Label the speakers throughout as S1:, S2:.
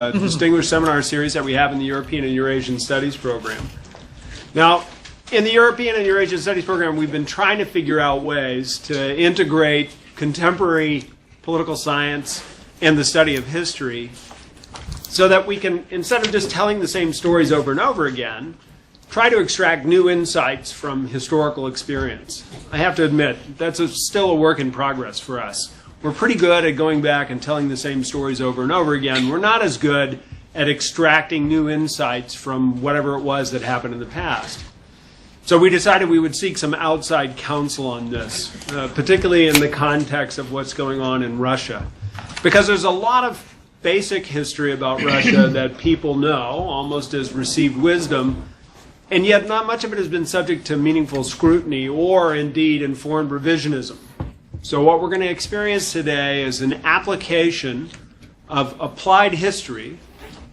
S1: distinguished seminar series that we have in the European and Eurasian Studies program. Now, in the European and Eurasian Studies program, we've been trying to figure out ways to integrate contemporary political science and the study of history so that we can, instead of just telling the same stories over and over again, try to extract new insights from historical experience. I have to admit, that's still a work in progress for us. We're pretty good at going back and telling the same stories over and over again. We're not as good at extracting new insights from whatever it was that happened in the past. So we decided we would seek some outside counsel on this, particularly in the context of what's going on in Russia. Because there's a lot of basic history about Russia that people know, almost as received wisdom, and yet not much of it has been subject to meaningful scrutiny or indeed informed revisionism. So what we're going to experience today is an application of applied history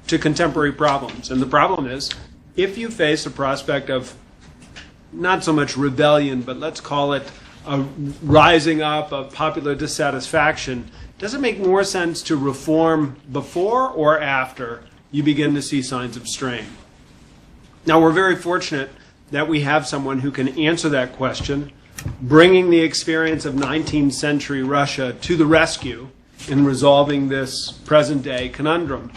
S1: to contemporary problems. And the problem is, if you face the prospect of not so much rebellion, but let's call it a rising up of popular dissatisfaction, does it make more sense to reform before or after you begin to see signs of strain? Now, we're very fortunate that we have someone who can answer that question, bringing the experience of 19th century Russia to the rescue in resolving this present-day conundrum.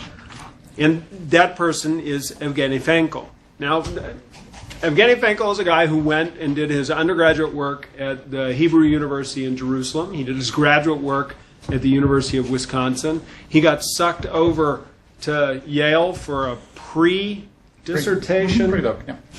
S1: And that person is Evgeny Finkel. Now, Evgeny Finkel is a guy who went and did his undergraduate work at the Hebrew University in Jerusalem. He did his graduate work at the University of Wisconsin. He got sucked over to Yale for a pre-dissertation,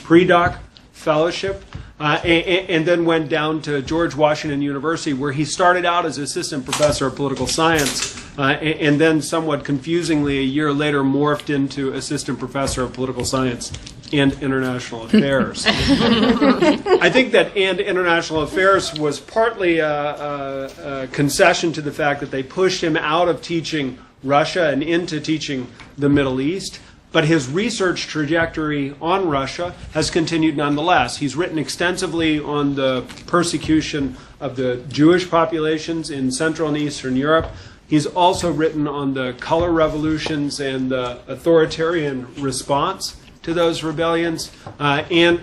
S1: pre-doc fellowship, and then went down to George Washington University, where he started out as assistant professor of political science, and then somewhat confusingly a year later morphed into assistant professor of political science and international affairs. I think that and international affairs was partly a concession to the fact that they pushed him out of teaching Russia and into teaching the Middle East. But his research trajectory on Russia has continued nonetheless. He's written extensively on the persecution of the Jewish populations in Central and Eastern Europe. He's also written on the color revolutions and the authoritarian response to those rebellions. And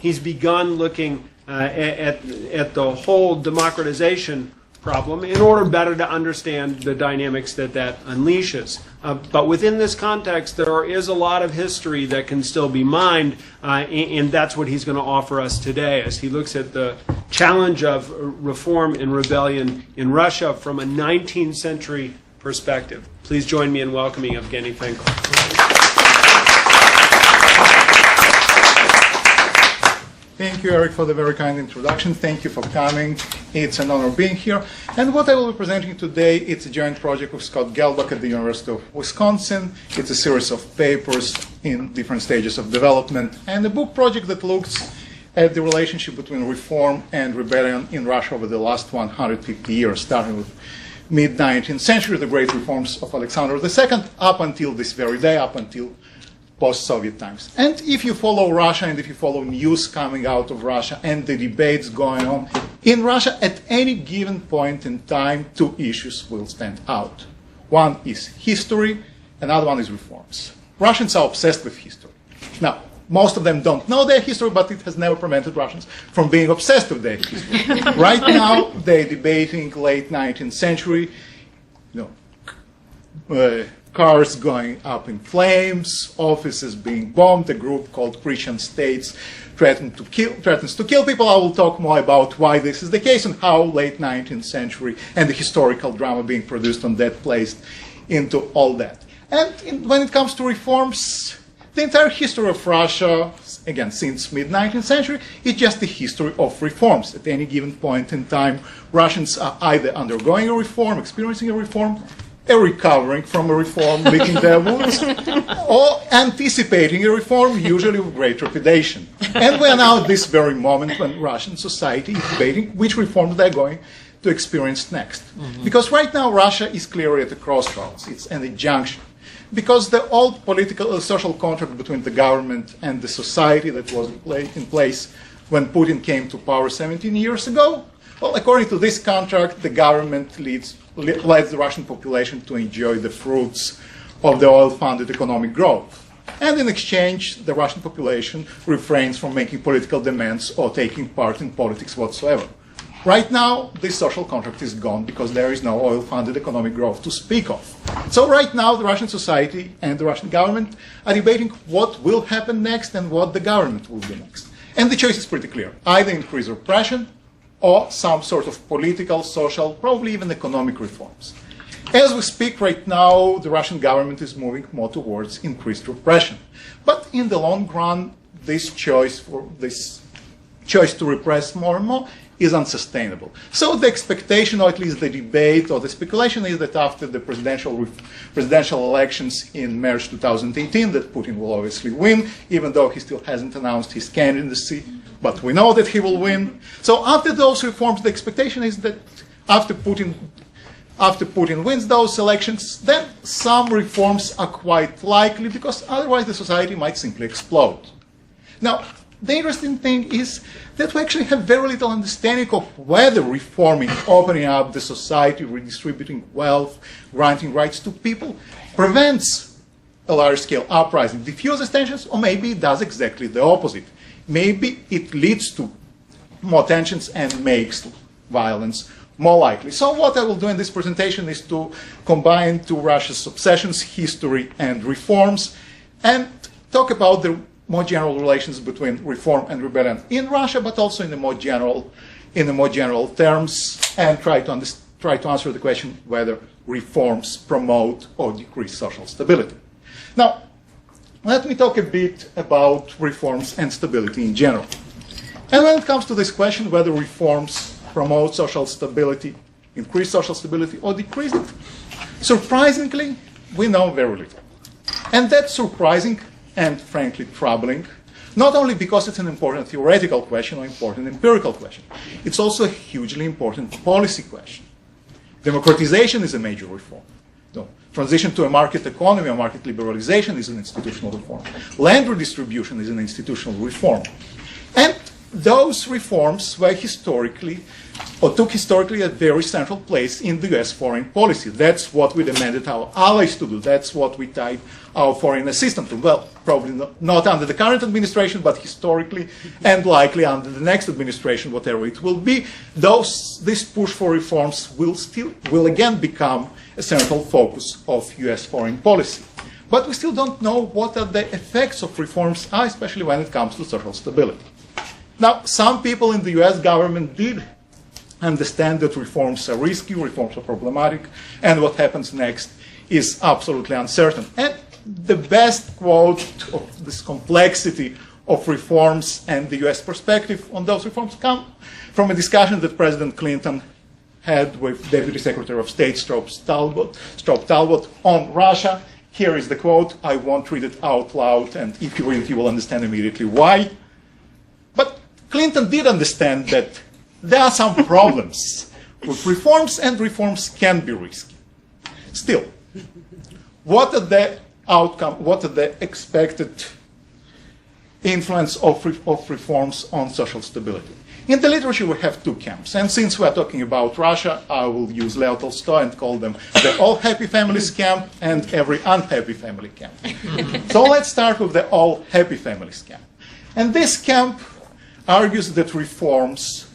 S1: he's begun looking at the whole democratization problem in order better to understand the dynamics that unleashes. But within this context, there is a lot of history that can still be mined, and that's what he's going to offer us today as he looks at the challenge of reform and rebellion in Russia from a 19th century perspective. Please join me in welcoming Evgeny Finkel.
S2: Thank you, Eric, for the very kind introduction. Thank you for coming. It's an honor being here. And what I will be presenting today, it's a joint project with Scott Gelbach at the University of Wisconsin. It's a series of papers in different stages of development, and a book project that looks at the relationship between reform and rebellion in Russia over the last 150 years, starting with mid-19th century, the great reforms of Alexander II, up until this very day, up until post-Soviet times. And if you follow Russia and if you follow news coming out of Russia and the debates going on in Russia, at any given point in time, two issues will stand out. One is history, another one is reforms. Russians are obsessed with history. Now, most of them don't know their history, but it has never prevented Russians from being obsessed with their history. Right now, they're debating late 19th century, cars going up in flames, offices being bombed, a group called Christian States threatens to kill people. I will talk more about why this is the case and how late 19th century and the historical drama being produced on that plays into all that. And when it comes to reforms, the entire history of Russia, again, since mid-19th century, is just the history of reforms. At any given point in time, Russians are either undergoing a reform, experiencing a reform, recovering from a reform, licking their wounds, or anticipating a reform, usually with great trepidation. And we are now at this very moment when Russian society is debating which reform they're going to experience next. Because right now Russia is clearly at a crossroads. It's at a junction. Because the old political social contract between the government and the society that was in place when Putin came to power 17 years ago, well, according to this contract, the government lets the Russian population to enjoy the fruits of the oil-funded economic growth. And in exchange, the Russian population refrains from making political demands or taking part in politics whatsoever. Right now, this social contract is gone because there is no oil-funded economic growth to speak of. So right now, the Russian society and the Russian government are debating what will happen next and what the government will do next. And the choice is pretty clear. Either increase repression or some sort of political, social, probably even economic reforms. As we speak right now, the Russian government is moving more towards increased repression. But in the long run, this choice to repress more and more is unsustainable. So the expectation, or at least the debate or the speculation, is that after the presidential elections in March 2018, that Putin will obviously win, even though he still hasn't announced his candidacy, but we know that he will win. So after those reforms, the expectation is that after Putin wins those elections, then some reforms are quite likely, because otherwise the society might simply explode. Now, the interesting thing is that we actually have very little understanding of whether reforming, opening up the society, redistributing wealth, granting rights to people, prevents a large-scale uprising, diffuses tensions, or maybe it does exactly the opposite. Maybe it leads to more tensions and makes violence more likely. So what I will do in this presentation is to combine to Russia's obsessions, history, and reforms, and talk about the more general relations between reform and rebellion in Russia, but also in the more general terms, and try to answer the question whether reforms promote or decrease social stability. Now, let me talk a bit about reforms and stability in general. And when it comes to this question, whether reforms promote social stability, increase social stability, or decrease it, surprisingly, we know very little. And that's surprising and frankly troubling, not only because it's an important theoretical question or important empirical question, it's also a hugely important policy question. Democratization is a major reform. No. Transition to a market economy or market liberalization is an institutional reform. Land redistribution is an institutional reform. And those reforms were took historically a very central place in the US foreign policy. That's what we demanded our allies to do. That's what we tied our foreign assistance to. Well, probably not under the current administration, but historically and likely under the next administration, whatever it will be, this push for reforms will again become a central focus of US foreign policy. But we still don't know what are the effects of reforms, especially when it comes to social stability. Now, some people in the US government did understand that reforms are risky, reforms are problematic, and what happens next is absolutely uncertain. And the best quote of this complexity of reforms and the US perspective on those reforms come from a discussion that President Clinton had with Deputy Secretary of State Strobe Talbot on Russia. Here is the quote. I won't read it out loud, and if you read it, you will understand immediately why. But Clinton did understand that there are some problems with reforms, and reforms can be risky. Still, what are the expected influence of reforms on social stability? In the literature, we have two camps. And since we're talking about Russia, I will use Leo Tolstoy and call them the all happy families camp and every unhappy family camp. So let's start with the all happy families camp. And this camp argues that reforms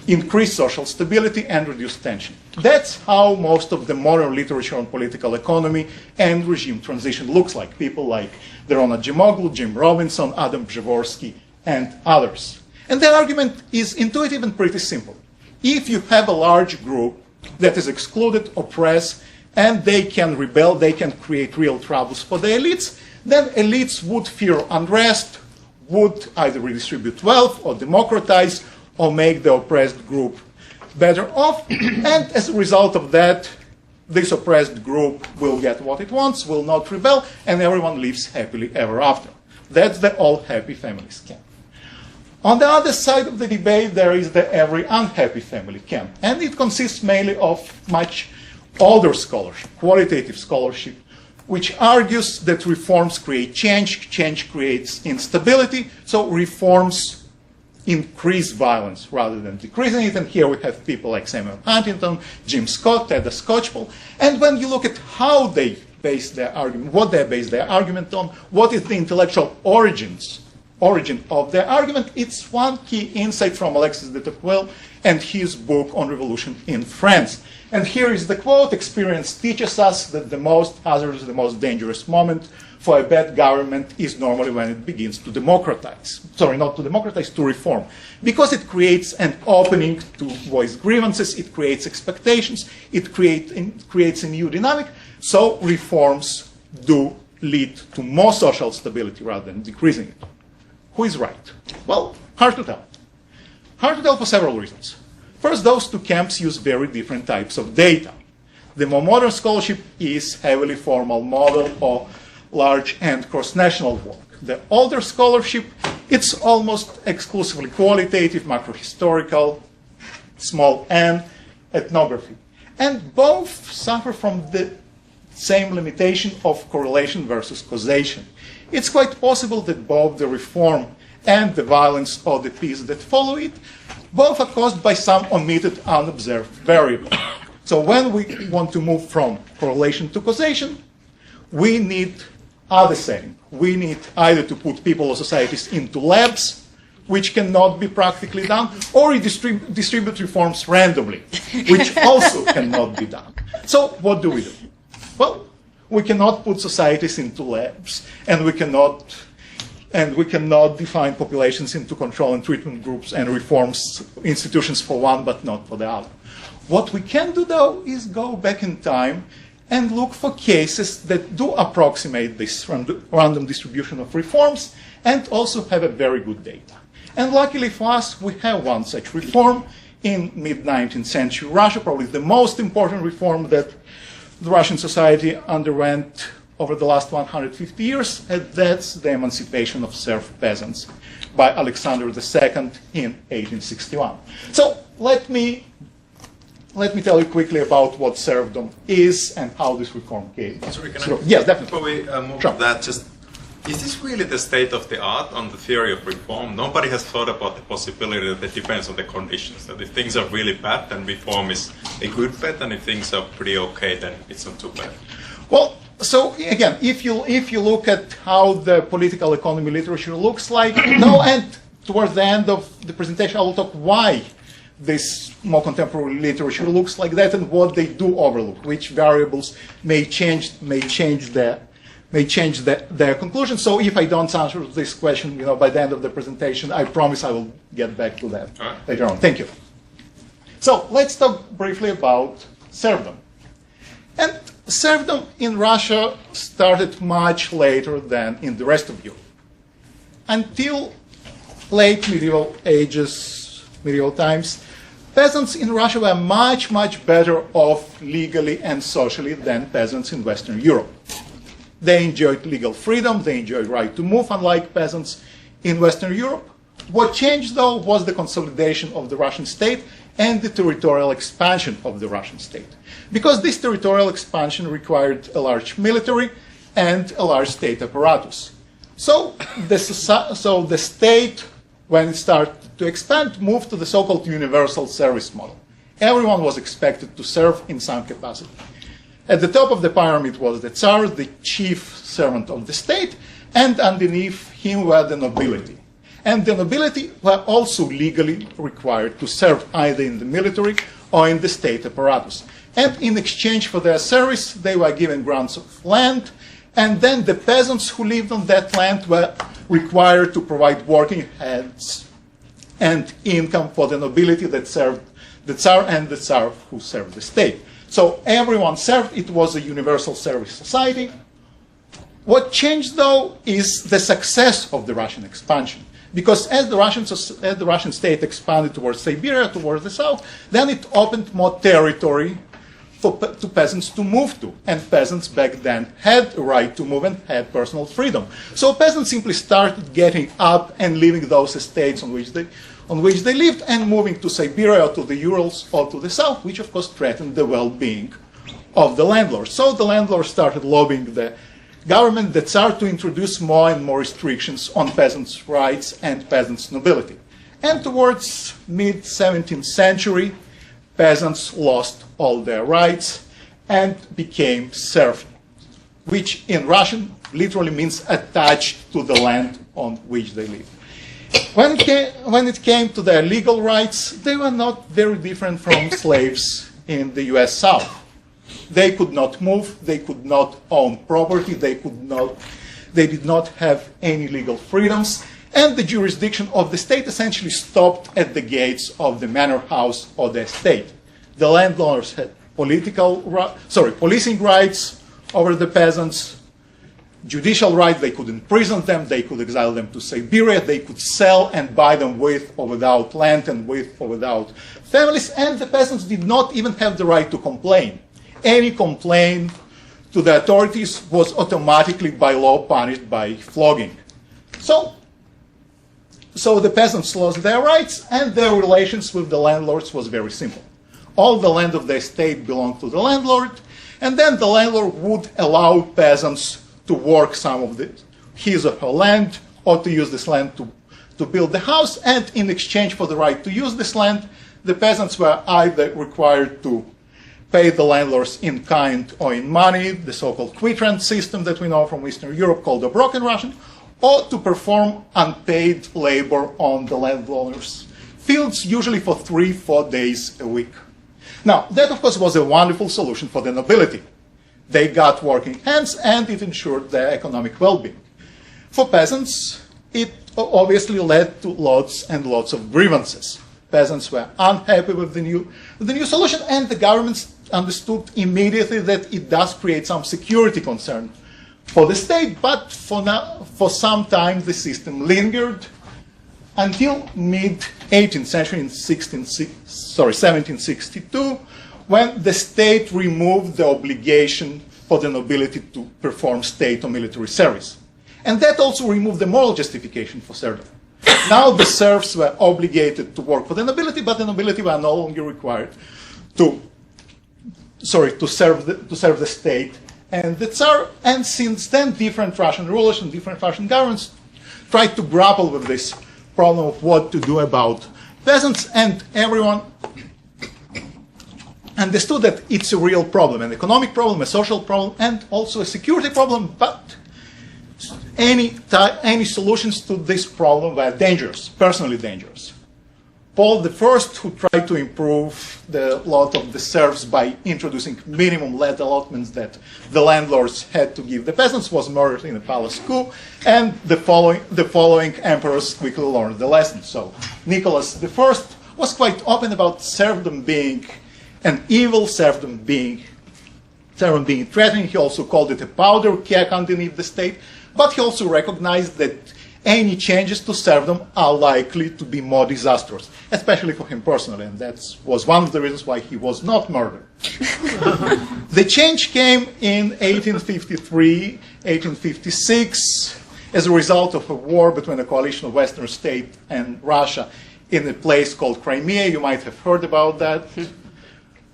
S2: increase social stability and reduce tension. That's how most of the modern literature on political economy and regime transition looks like. People like Derona Jimoglu, Jim Robinson, Adam Przeworski, and others. And their argument is intuitive and pretty simple. If you have a large group that is excluded, oppressed, and they can rebel, they can create real troubles for the elites, then elites would fear unrest, would either redistribute wealth or democratize or make the oppressed group better off. And as a result of that, this oppressed group will get what it wants, will not rebel, and everyone lives happily ever after. That's the all happy families camp. On the other side of the debate, there is the every unhappy family camp. And it consists mainly of much older scholarship, qualitative scholarship, which argues that reforms create change, change creates instability, so reforms increase violence rather than decreasing it. And here we have people like Samuel Huntington, Jim Scott, Ted Skocpol. And when you look at how they base their argument, what they base their argument on, what is the intellectual origin of their argument. It's one key insight from Alexis de Tocqueville and his book on revolution in France. And here is the quote: "Experience teaches us that the most hazardous, the most dangerous moment for a bad government is normally when it begins to democratize." Sorry, not to democratize, to reform. Because it creates an opening to voice grievances, it creates expectations, it creates a new dynamic. So reforms do lead to more social stability rather than decreasing it. Who is right? Well, hard to tell. Hard to tell for several reasons. First, those two camps use very different types of data. The more modern scholarship is heavily formal model or large and cross-national work. The older scholarship, it's almost exclusively qualitative, macrohistorical, small n, ethnography. And both suffer from the same limitation of correlation versus causation. It's quite possible that both the reform and the violence or the peace that follow it, both are caused by some omitted, unobserved variable. So when we want to move from correlation to causation, we need other setting. We need either to put people or societies into labs, which cannot be practically done, or distribute reforms randomly, which also cannot be done. So what do we do? Well, we cannot put societies into labs, and we cannot define populations into control and treatment groups and reforms institutions for one but not for the other. What we can do, though, is go back in time and look for cases that do approximate this random distribution of reforms and also have a very good data. And luckily for us, we have one such reform in mid-19th century Russia, probably the most important reform that the Russian society underwent over the last 150 years, and that's the emancipation of serf peasants by Alexander II in 1861. So let me tell you quickly about what serfdom is and how this reform came.
S3: Sorry, can
S2: So,
S3: I?
S2: yes, definitely.
S3: Before we move
S2: Sure.
S3: to that, just is this really the state of the art on the theory of reform? Nobody has thought about the possibility that it depends on the conditions. That if things are really bad, then reform is a good bet, and if things are pretty okay, then it's not too bad.
S2: Well, so again, if you look at how the political economy literature looks like, and towards the end of the presentation, I will talk why this more contemporary literature looks like that and what they do overlook, which variables may change their conclusion. So if I don't answer this question, by the end of the presentation, I promise I will get back to that later on. Thank you. So let's talk briefly about serfdom. And serfdom in Russia started much later than in the rest of Europe. Until late medieval times, peasants in Russia were much, much better off legally and socially than peasants in Western Europe. They enjoyed legal freedom, they enjoyed right to move, unlike peasants in Western Europe. What changed, though, was the consolidation of the Russian state and the territorial expansion of the Russian state. Because this territorial expansion required a large military and a large state apparatus. So the state, when it started to expand, moved to the so-called universal service model. Everyone was expected to serve in some capacity. At the top of the pyramid was the Tsar, the chief servant of the state, and underneath him were the nobility. And the nobility were also legally required to serve either in the military or in the state apparatus. And in exchange for their service, they were given grants of land, and then the peasants who lived on that land were required to provide working hands and income for the nobility that served the Tsar and the Tsar who served the state. So everyone served. It was a universal service society. What changed, though, is the success of the Russian expansion. Because as the Russian state expanded towards Siberia, towards the south, then it opened more territory to peasants to move to. And peasants back then had a right to move and had personal freedom. So peasants simply started getting up and leaving those estates on which they lived and moving to Siberia or to the Urals or to the south, which of course threatened the well-being of the landlords. So the landlords started lobbying the government, the Tsar, to introduce more and more restrictions on peasants' rights and peasants' nobility. And towards mid-17th century, peasants lost all their rights and became serfs. which in Russian literally means attached to the land on which they live. When it came to their legal rights, they were not very different from slaves in the US South. They could not move, they could not own property, they did not have any legal freedoms, and the jurisdiction of the state essentially stopped at the gates of the manor house or the estate. The landowners had policing rights over the peasants, judicial rights, they could imprison them, they could exile them to Siberia, they could sell and buy them with or without land and with or without families, and the peasants did not even have the right to complain. Any complaint to the authorities was automatically by law punished by flogging. So the peasants lost their rights, and their relations with the landlords was very simple. All the land of the estate belonged to the landlord, and then the landlord would allow peasants to work some of his or her land, or to use this land to build the house, and in exchange for the right to use this land, the peasants were either required to pay the landlords in kind or in money, the so-called quitrent system that we know from Eastern Europe called obrok in Russian, or to perform unpaid labor on the landowners' fields, usually for 3-4 days a week. Now, that of course was a wonderful solution for the nobility. They got working hands and it ensured their economic well-being. For peasants, it obviously led to lots and lots of grievances. Peasants were unhappy with the new solution, and the government understood immediately that it does create some security concern for the state, but for some time the system lingered until mid-18th century, in 1762, when the state removed the obligation for the nobility to perform state or military service. And that also removed the moral justification for serfdom. Now the serfs were obligated to work for the nobility, but the nobility were no longer required to serve the state and the Tsar. And since then, different Russian rulers and different Russian governments tried to grapple with this problem of what to do about peasants, and everyone understood that it's a real problem, an economic problem, a social problem, and also a security problem, but any solutions to this problem were dangerous, personally dangerous. Paul I, who tried to improve the lot of the serfs by introducing minimum land allotments that the landlords had to give the peasants, was murdered in a palace coup, and the following emperors quickly learned the lesson. So Nicholas I was quite open about serfdom being an evil, serfdom being threatening. He also called it a powder keg underneath the state, but he also recognized that any changes to serfdom are likely to be more disastrous, especially for him personally, and that was one of the reasons why he was not murdered. The change came in 1853, 1856, as a result of a war between a coalition of Western states and Russia in a place called Crimea. You might have heard about that.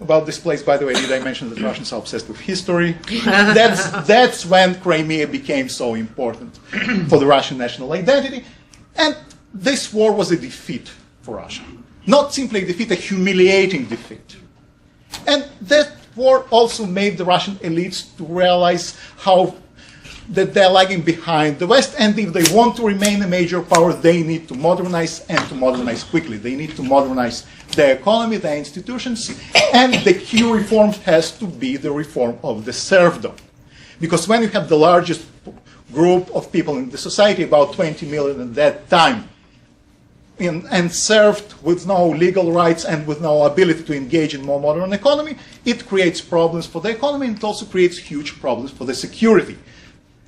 S2: About this place, by the way, did I mention that Russians are obsessed with history? That's when Crimea became so important for the Russian national identity. And this war was a defeat for Russia. Not simply a defeat, a humiliating defeat. And that war also made the Russian elites to realize that they're lagging behind the West, and if they want to remain a major power, they need to modernize, and to modernize quickly. They need to modernize their economy, their institutions, and the key reform has to be the reform of the serfdom. Because when you have the largest group of people in the society, about 20 million at that time, and served with no legal rights and with no ability to engage in more modern economy, it creates problems for the economy, and it also creates huge problems for the security.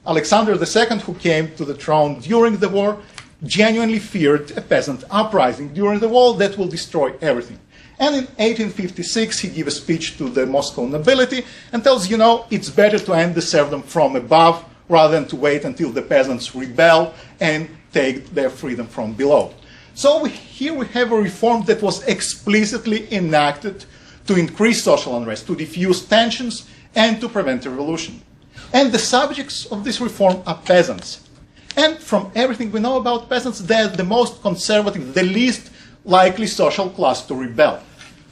S2: Alexander II, who came to the throne during the war, genuinely feared a peasant uprising during the war that will destroy everything. And in 1856, he gave a speech to the Moscow nobility and tells, it's better to end the serfdom from above rather than to wait until the peasants rebel and take their freedom from below. So here we have a reform that was explicitly enacted to increase social unrest, to diffuse tensions, and to prevent a revolution. And the subjects of this reform are peasants. And from everything we know about peasants, they're the most conservative, the least likely social class to rebel.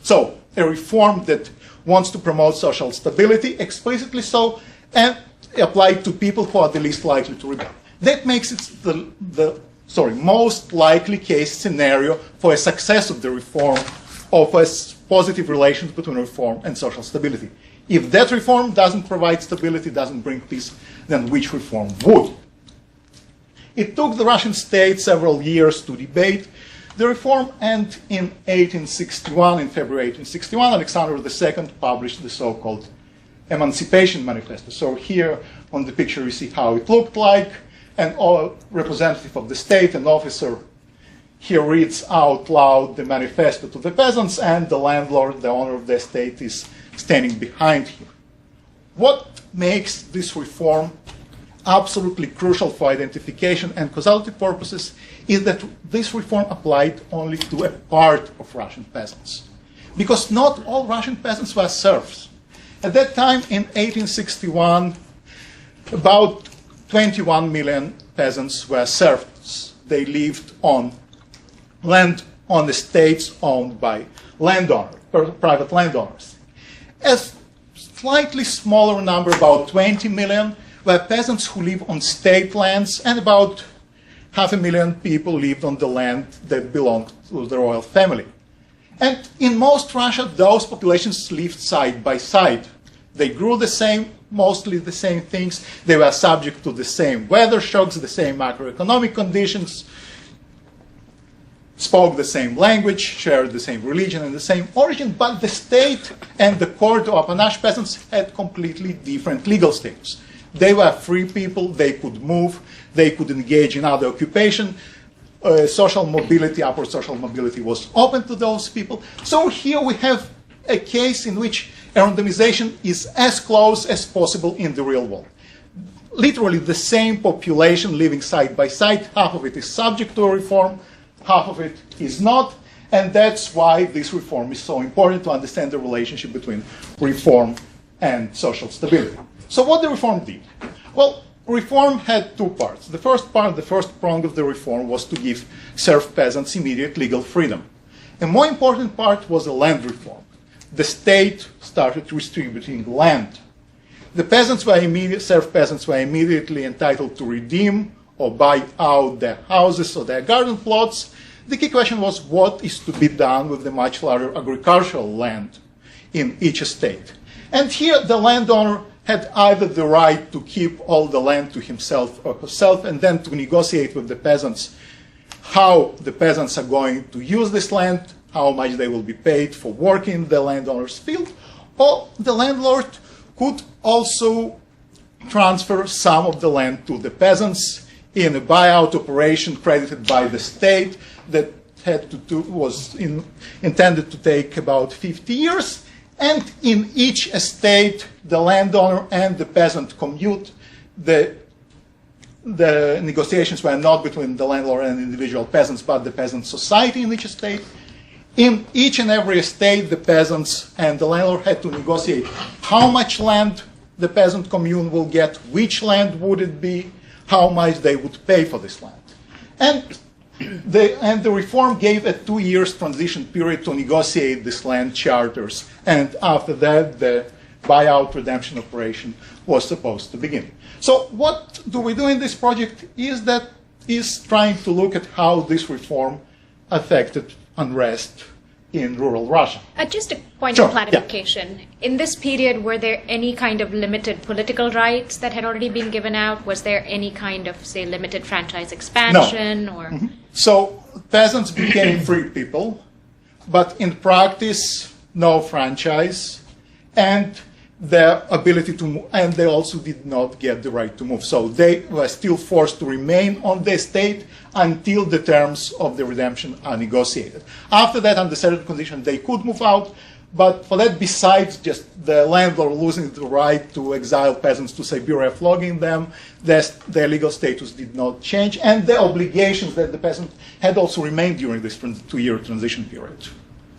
S2: So a reform that wants to promote social stability, explicitly so, and applied to people who are the least likely to rebel. That makes it the most likely case scenario for a success of the reform, of a positive relations between reform and social stability. If that reform doesn't provide stability, doesn't bring peace, then which reform would? It took the Russian state several years to debate the reform, and in 1861, in February 1861, Alexander II published the so-called Emancipation Manifesto. So here on the picture you see how it looked like. An representative of the state, an officer, here reads out loud the manifesto to the peasants, and the landlord, the owner of the estate, is standing behind him. What makes this reform absolutely crucial for identification and causality purposes is that this reform applied only to a part of Russian peasants, because not all Russian peasants were serfs. At that time, in 1861, about 21 million peasants were serfs. They lived on land, on estates owned by landowners, private landowners. A slightly smaller number, about 20 million, were peasants who live on state lands, and about 500,000 people lived on the land that belonged to the royal family. And in most Russia, those populations lived side by side. They grew the same, mostly the same things. They were subject to the same weather shocks, the same macroeconomic conditions, spoke the same language, shared the same religion and the same origin, but the state and the court of apanache peasants had completely different legal status. They were free people, they could move, they could engage in other occupation. Social mobility, upward social mobility was open to those people. So here we have a case in which randomization is as close as possible in the real world. Literally the same population living side by side, half of it is subject to a reform, half of it is not, and that's why this reform is so important to understand the relationship between reform and social stability. So what the reform did? Well, reform had two parts. The first part, the first prong of the reform was to give serf peasants immediate legal freedom. A more important part was a land reform. The state started redistributing land. The peasants were serf peasants were immediately entitled to redeem or buy out their houses or their garden plots. The key question was what is to be done with the much larger agricultural land in each estate. And here the landowner had either the right to keep all the land to himself or herself and then to negotiate with the peasants how the peasants are going to use this land, how much they will be paid for working in the landowner's field, or the landlord could also transfer some of the land to the peasants in a buyout operation credited by the state that was intended to take about 50 years. And in each estate, the landowner and the peasant commute. The negotiations were not between the landlord and individual peasants, but the peasant society in each estate. In each and every estate, the peasants and the landlord had to negotiate how much land the peasant commune will get, which land would it be, how much they would pay for this land. And the reform gave a 2 years transition period to negotiate these land charters. And after that, the buyout redemption operation was supposed to begin. So what do we do in this project is trying to look at how this reform affected unrest in rural Russia.
S4: Just a point
S2: Sure,
S4: of clarification. Yeah. In this period, were there any kind of limited political rights that had already been given out? Was there any kind of, say, limited franchise expansion?
S2: No.
S4: Or
S2: So peasants became free people, but in practice, no franchise, and their ability to move, and they also did not get the right to move. So they were still forced to remain on the estate until the terms of the redemption are negotiated. After that, under certain conditions, they could move out, but for that, besides just the landlord losing the right to exile peasants to Siberia, flogging them, their legal status did not change, and the obligations that the peasant had also remained during this 2-year transition period.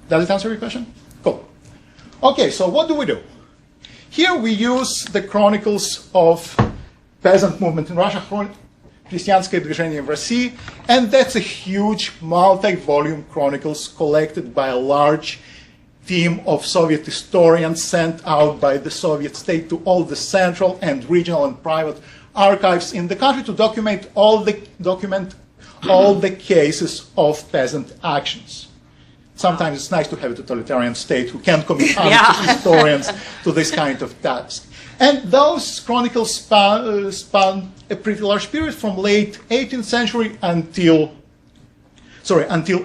S2: Does it answer your question? Cool. Okay, so what do we do? Here we use the chronicles of peasant movement in Russia, Крестьянское движение в России, and that's a huge multi-volume chronicles collected by a large team of Soviet historians sent out by the Soviet state to all the central and regional and private archives in the country to document all the cases of peasant actions. Sometimes it's nice to have a totalitarian state who can commit historians to this kind of task. And those chronicles span a pretty large period from late 18th century until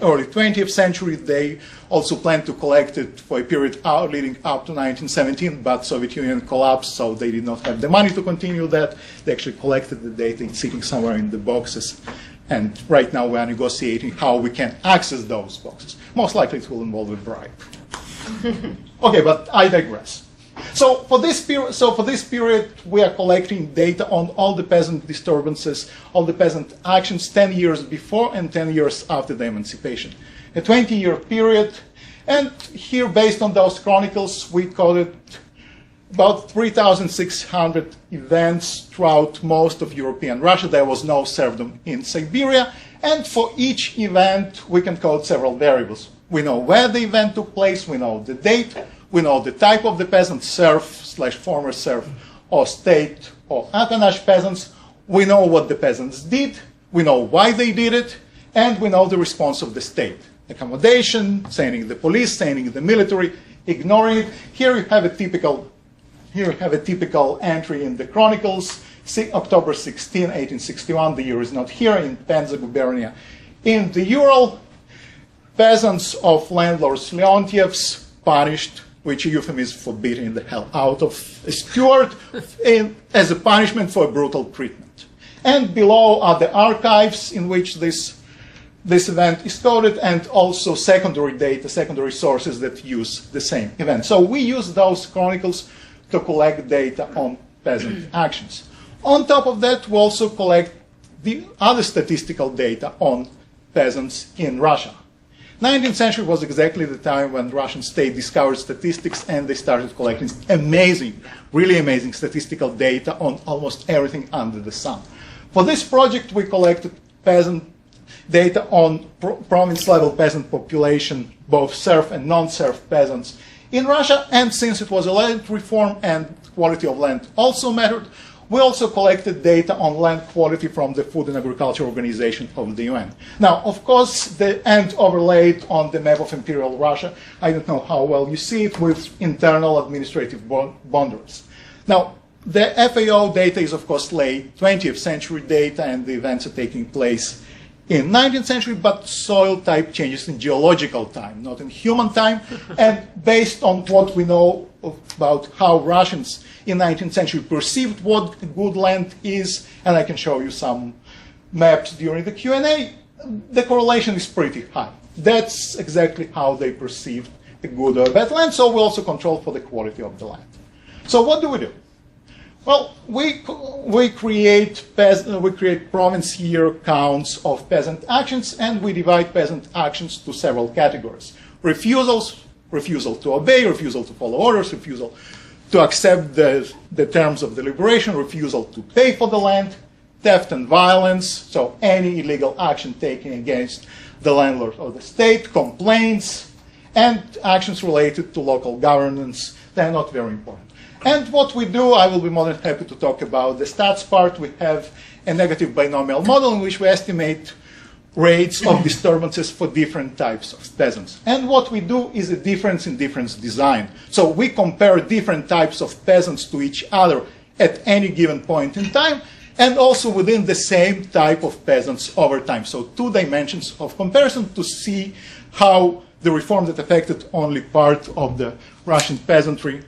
S2: early 20th century. They also planned to collect it for a period leading up to 1917, but Soviet Union collapsed, so they did not have the money to continue that. They actually collected the data, it's sitting somewhere in the boxes. And right now we are negotiating how we can access those boxes. Most likely it will involve a bribe. Okay, but I digress. So for this period, we are collecting data on all the peasant disturbances, all the peasant actions 10 years before and 10 years after the emancipation. A 20-year period. And here, based on those chronicles, we coded about 3,600 events throughout most of European Russia. There was no serfdom in Siberia. And for each event, we can code several variables. We know where the event took place, we know the date, we know the type of the peasant, serf/former serf, or state or appanage peasants. We know what the peasants did, we know why they did it, and we know the response of the state. Accommodation, sending the police, sending the military, ignoring it. Here you have a typical entry in the chronicles. October 16, 1861, the year is not here, in Penza gubernia. In the Ural, peasants of landlords Leontievs punished, which a euphemism for beating the hell out of a steward, as a punishment for a brutal treatment. And below are the archives in which this event is coded, and also secondary data, secondary sources that use the same event. So we use those chronicles to collect data on peasant actions. On top of that, we also collect the other statistical data on peasants in Russia. 19th century was exactly the time when the Russian state discovered statistics, and they started collecting amazing, really amazing statistical data on almost everything under the sun. For this project, we collected peasant data on province-level peasant population, both serf and non-serf peasants in Russia, and since it was a land reform and quality of land also mattered, we also collected data on land quality from the Food and Agriculture Organization of the UN. Now, of course, and overlaid on the map of Imperial Russia, I don't know how well you see it, with internal administrative boundaries. Now, the FAO data is, of course, late 20th century data, and the events are taking place in 19th century, but soil type changes in geological time, not in human time. And based on what we know about how Russians in 19th century perceived what good land is, and I can show you some maps during the Q&A, the correlation is pretty high. That's exactly how they perceived a good or bad land, so we also control for the quality of the land. So what do we do? Well, we create province year counts of peasant actions, and we divide peasant actions to several categories. Refusals, refusal to obey, refusal to follow orders, refusal to accept the terms of the liberation, refusal to pay for the land, theft and violence, so any illegal action taken against the landlord or the state, complaints, and actions related to local governance. They're not very important. And what we do, I will be more than happy to talk about the stats part. We have a negative binomial model in which we estimate rates of disturbances for different types of peasants. And what we do is a difference in difference design. So we compare different types of peasants to each other at any given point in time, and also within the same type of peasants over time. So 2 dimensions of comparison to see how the reform that affected only part of the Russian peasantry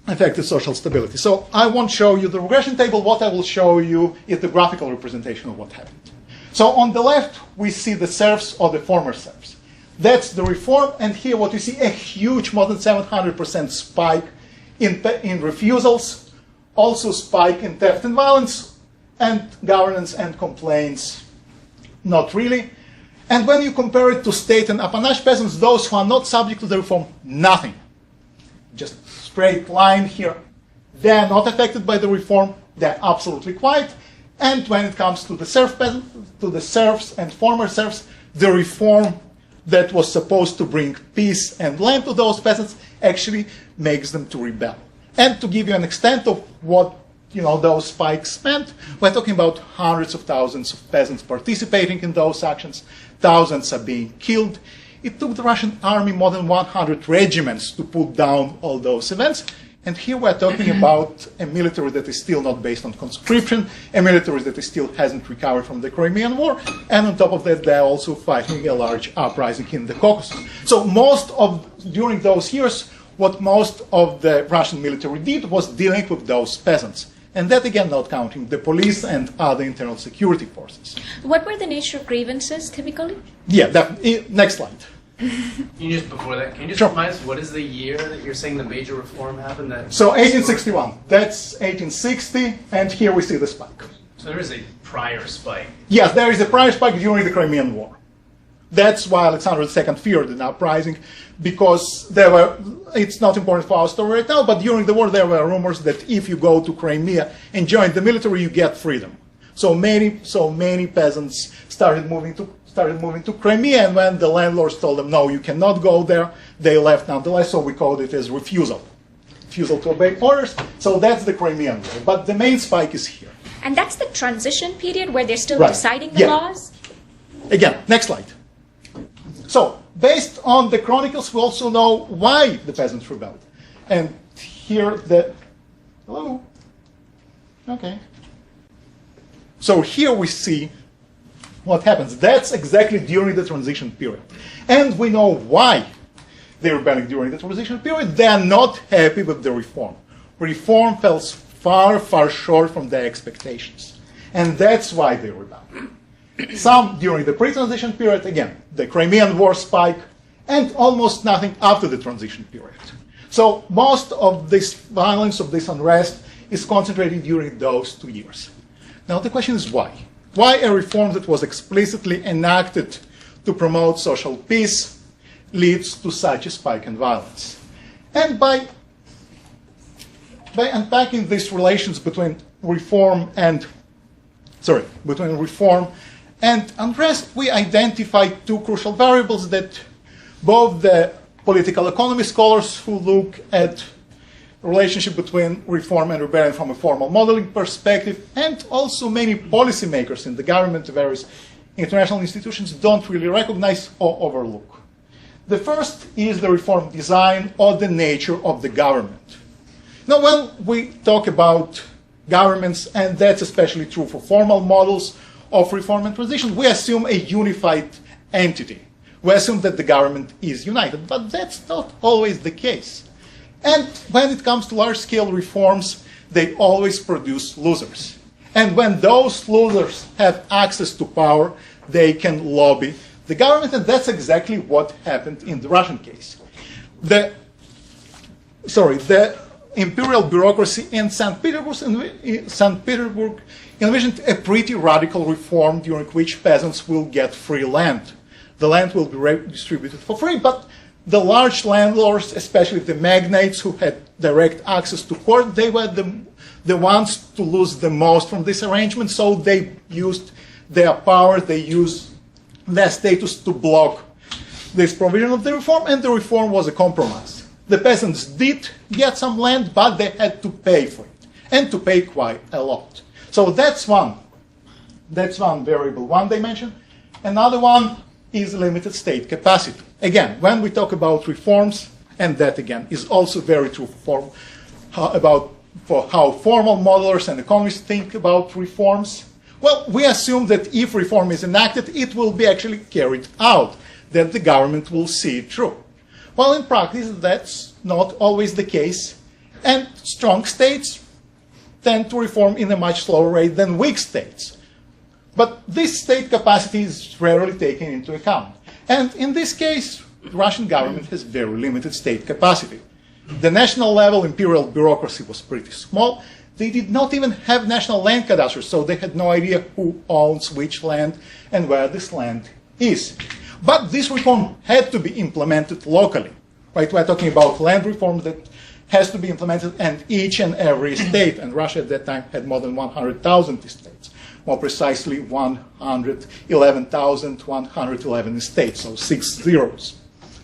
S2: affected social stability. So I won't show you the regression table. What I will show you is the graphical representation of what happened. So on the left, we see the serfs or the former serfs. That's the reform, and here what you see, a huge, more than 700% spike in refusals, also spike in theft and violence, and governance and complaints, not really. And when you compare it to state and appanage peasants, those who are not subject to the reform, nothing. Just straight line here. They are not affected by the reform. They are absolutely quiet. And when it comes to the serfs and former serfs, the reform that was supposed to bring peace and land to those peasants actually makes them to rebel. And to give you an extent of what those spikes meant, we're talking about hundreds of thousands of peasants participating in those actions. Thousands are being killed. It took the Russian army more than 100 regiments to put down all those events. And here we're talking about a military that is still not based on conscription, a military that still hasn't recovered from the Crimean War, and on top of that, they're also fighting a large uprising in the Caucasus. So during those years, what most of the Russian military did was dealing with those peasants. And that, again, not counting the police and other internal security forces.
S4: What were the nature of grievances, typically?
S2: Yeah, next slide.
S5: Before that, can you just
S2: Sure.
S5: remind us what is the year that you're saying the major reform happened?
S2: So 1861, that's 1860, and here we see the spike.
S5: So there is a prior spike.
S2: Yes, there is a prior spike during the Crimean War. That's why Alexander II feared an uprising, because it's not important for our story right now, but during the war there were rumors that if you go to Crimea and join the military, you get freedom. So many peasants started moving to Crimea, and when the landlords told them, no, you cannot go there, they left nonetheless, so we called it as refusal to obey orders. So that's the Crimean War, but the main spike is here.
S4: And that's the transition period where they're still
S2: Right.
S4: deciding the laws?
S2: Again, next slide. So, based on the chronicles, we also know why the peasants rebelled. And here hello? Okay. So here we see what happens. That's exactly during the transition period. And we know why they were rebelling during the transition period. They are not happy with the reform. Reform fell far, far short from their expectations. And that's why they rebelled. Some during the pre-transition period, again, the Crimean War spike, and almost nothing after the transition period. So most of this violence, of this unrest, is concentrated during those 2 years. Now the question is why? Why a reform that was explicitly enacted to promote social peace leads to such a spike in violence? And by unpacking these relations between reform and unrest, we identify two crucial variables that both the political economy scholars who look at the relationship between reform and rebellion from a formal modeling perspective, and also many policymakers in the government, various international institutions, don't really recognize or overlook. The first is the reform design or the nature of the government. Now, when we talk about governments, and that's especially true for formal models of reform and transition, we assume a unified entity. We assume that the government is united, but that's not always the case. And when it comes to large-scale reforms, they always produce losers. And when those losers have access to power, they can lobby the government, and that's exactly what happened in the Russian case. The imperial bureaucracy in St. Petersburg envisioned a pretty radical reform during which peasants will get free land. The land will be redistributed for free, but the large landlords, especially the magnates who had direct access to court, they were the ones to lose the most from this arrangement, so they used their power, they used their status to block this provision of the reform, and the reform was a compromise. The peasants did get some land, but they had to pay for it, and to pay quite a lot. So that's one variable, one dimension. Another one is limited state capacity. Again, when we talk about reforms, and that again is also very true for how formal modelers and economists think about reforms, well, we assume that if reform is enacted, it will be actually carried out, that the government will see it through. Well, in practice, that's not always the case, and strong states tend to reform in a much slower rate than weak states. But this state capacity is rarely taken into account. And in this case, the Russian government has very limited state capacity. The national level imperial bureaucracy was pretty small. They did not even have national land cadastres, so they had no idea who owns which land and where this land is. But this reform had to be implemented locally. Right? We're talking about land reform that has to be implemented, and each and every state, and Russia at that time had more than 100,000 estates, more precisely 111,111 estates, so 6 zeros.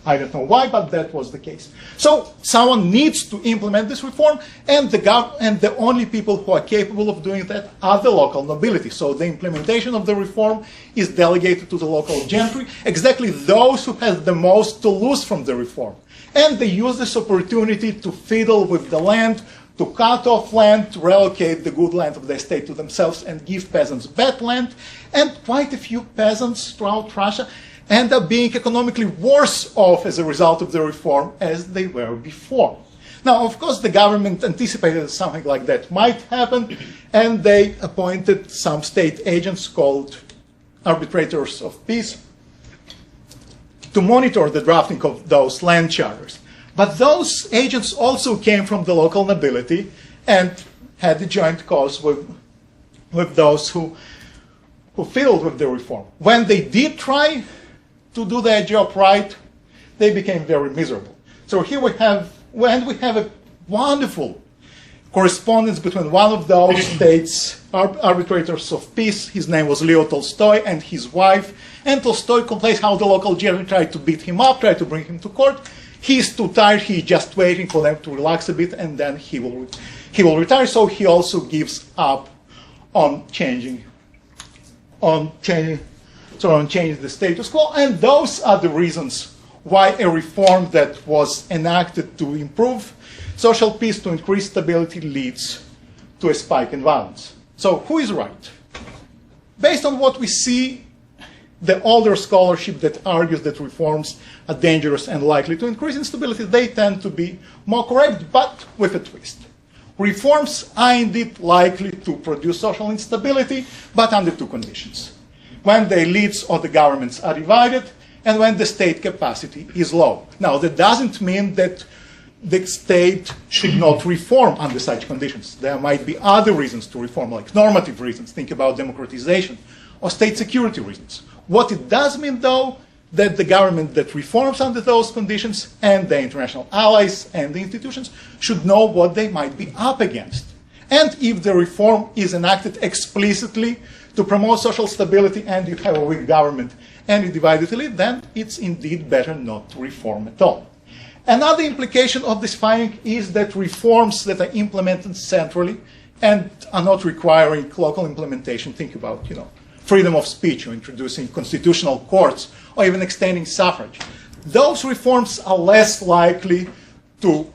S2: I don't know why, but that was the case. So someone needs to implement this reform, and the only people who are capable of doing that are the local nobility. So the implementation of the reform is delegated to the local gentry, exactly those who have the most to lose from the reform. And they use this opportunity to fiddle with the land, to cut off land, to relocate the good land of the state to themselves and give peasants bad land. And quite a few peasants throughout Russia end up being economically worse off as a result of the reform as they were before. Now, of course, the government anticipated something like that might happen, and they appointed some state agents called arbitrators of peace to monitor the drafting of those land charters. But those agents also came from the local nobility and had a joint cause with those who fiddled with the reform. When they did try to do their job right, they became very miserable. So here we have a wonderful correspondence between one of those states' arbitrators of peace. His name was Leo Tolstoy, and his wife. And Tolstoy complains how the local gentry tried to beat him up, tried to bring him to court. He's too tired. He's just waiting for them to relax a bit, and then he will retire. So he also gives up on changing the status quo. And those are the reasons why a reform that was enacted to improve social peace, to increase stability, leads to a spike in violence. So who is right? Based on what we see, the older scholarship that argues that reforms are dangerous and likely to increase instability, they tend to be more correct, but with a twist. Reforms are indeed likely to produce social instability, but under two conditions: when the elites or the governments are divided, and when the state capacity is low. Now, that doesn't mean that the state should not reform under such conditions. There might be other reasons to reform, like normative reasons. Think about democratization or state security reasons. What it does mean, though, that the government that reforms under those conditions and the international allies and the institutions should know what they might be up against. And if the reform is enacted explicitly to promote social stability and you have a weak government and a divided elite, then it's indeed better not to reform at all. Another implication of this finding is that reforms that are implemented centrally and are not requiring local implementation, think about, freedom of speech or introducing constitutional courts or even extending suffrage. Those reforms are less likely to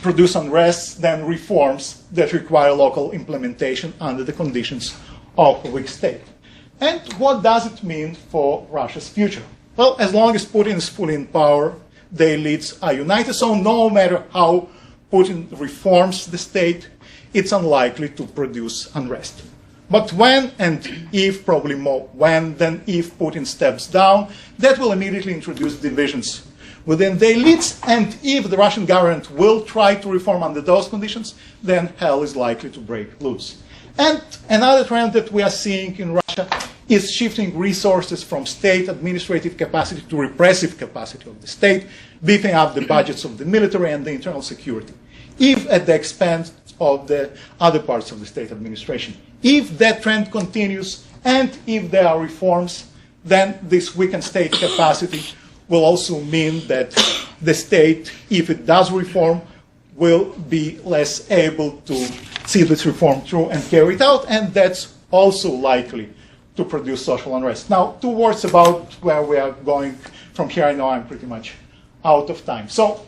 S2: produce unrest than reforms that require local implementation under the conditions of a weak state. And what does it mean for Russia's future? Well, as long as Putin is fully in power, the elites are united, so no matter how Putin reforms the state, it's unlikely to produce unrest. But when and if, probably more when than if, Putin steps down, that will immediately introduce divisions within the elites, and if the Russian government will try to reform under those conditions, then hell is likely to break loose. And another trend that we are seeing in Russia is shifting resources from state administrative capacity to repressive capacity of the state, beefing up the budgets of the military and the internal security, if at the expense of the other parts of the state administration. If that trend continues, and if there are reforms, then this weakened state capacity will also mean that the state, if it does reform, will be less able to see this reform through and carry it out, and that's also likely to produce social unrest. Now, 2 words about where we are going from here. I know I'm pretty much out of time. So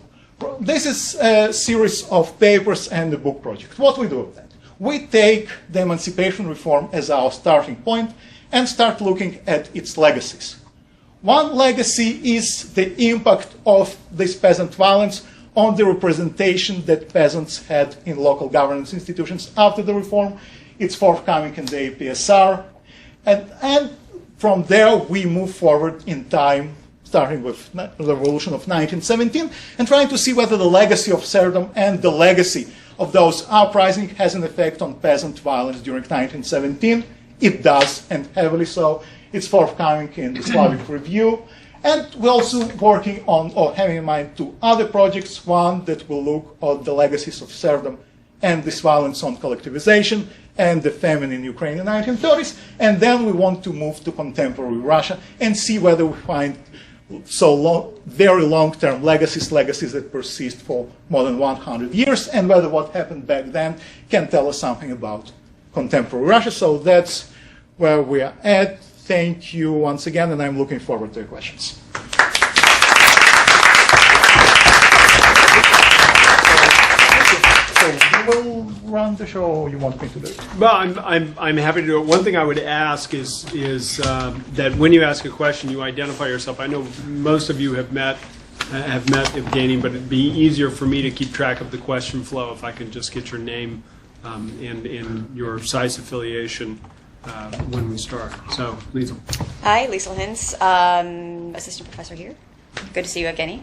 S2: this is a series of papers and a book project. What we do with that? We take the emancipation reform as our starting point and start looking at its legacies. One legacy is the impact of this peasant violence on the representation that peasants had in local governance institutions after the reform. It's forthcoming in the APSR. And from there, we move forward in time, starting with the revolution of 1917, and trying to see whether the legacy of serfdom and the legacy of those uprisings has an effect on peasant violence during 1917. It does, and heavily so. It's forthcoming in the Slavic Review. And we're also working on, or having in mind, two other projects. One that will look at the legacies of serfdom and this violence on collectivization and the famine in Ukraine in the 1930s. And then we want to move to contemporary Russia and see whether we find very long-term legacies that persist for more than 100 years, and whether what happened back then can tell us something about contemporary Russia. So that's where we are at. Thank you once again, and I'm looking forward to your questions. So you will run the show, or you want me to do it?
S1: Well, I'm happy to do it. One thing I would ask is that when you ask a question, you identify yourself. I know most of you have met Evgeny, but it'd be easier for me to keep track of the question flow if I can just get your name and your size affiliation when we start. So, Liesl.
S6: Hi, Liesl Hintz, assistant professor here. Good to see you, Evgeny.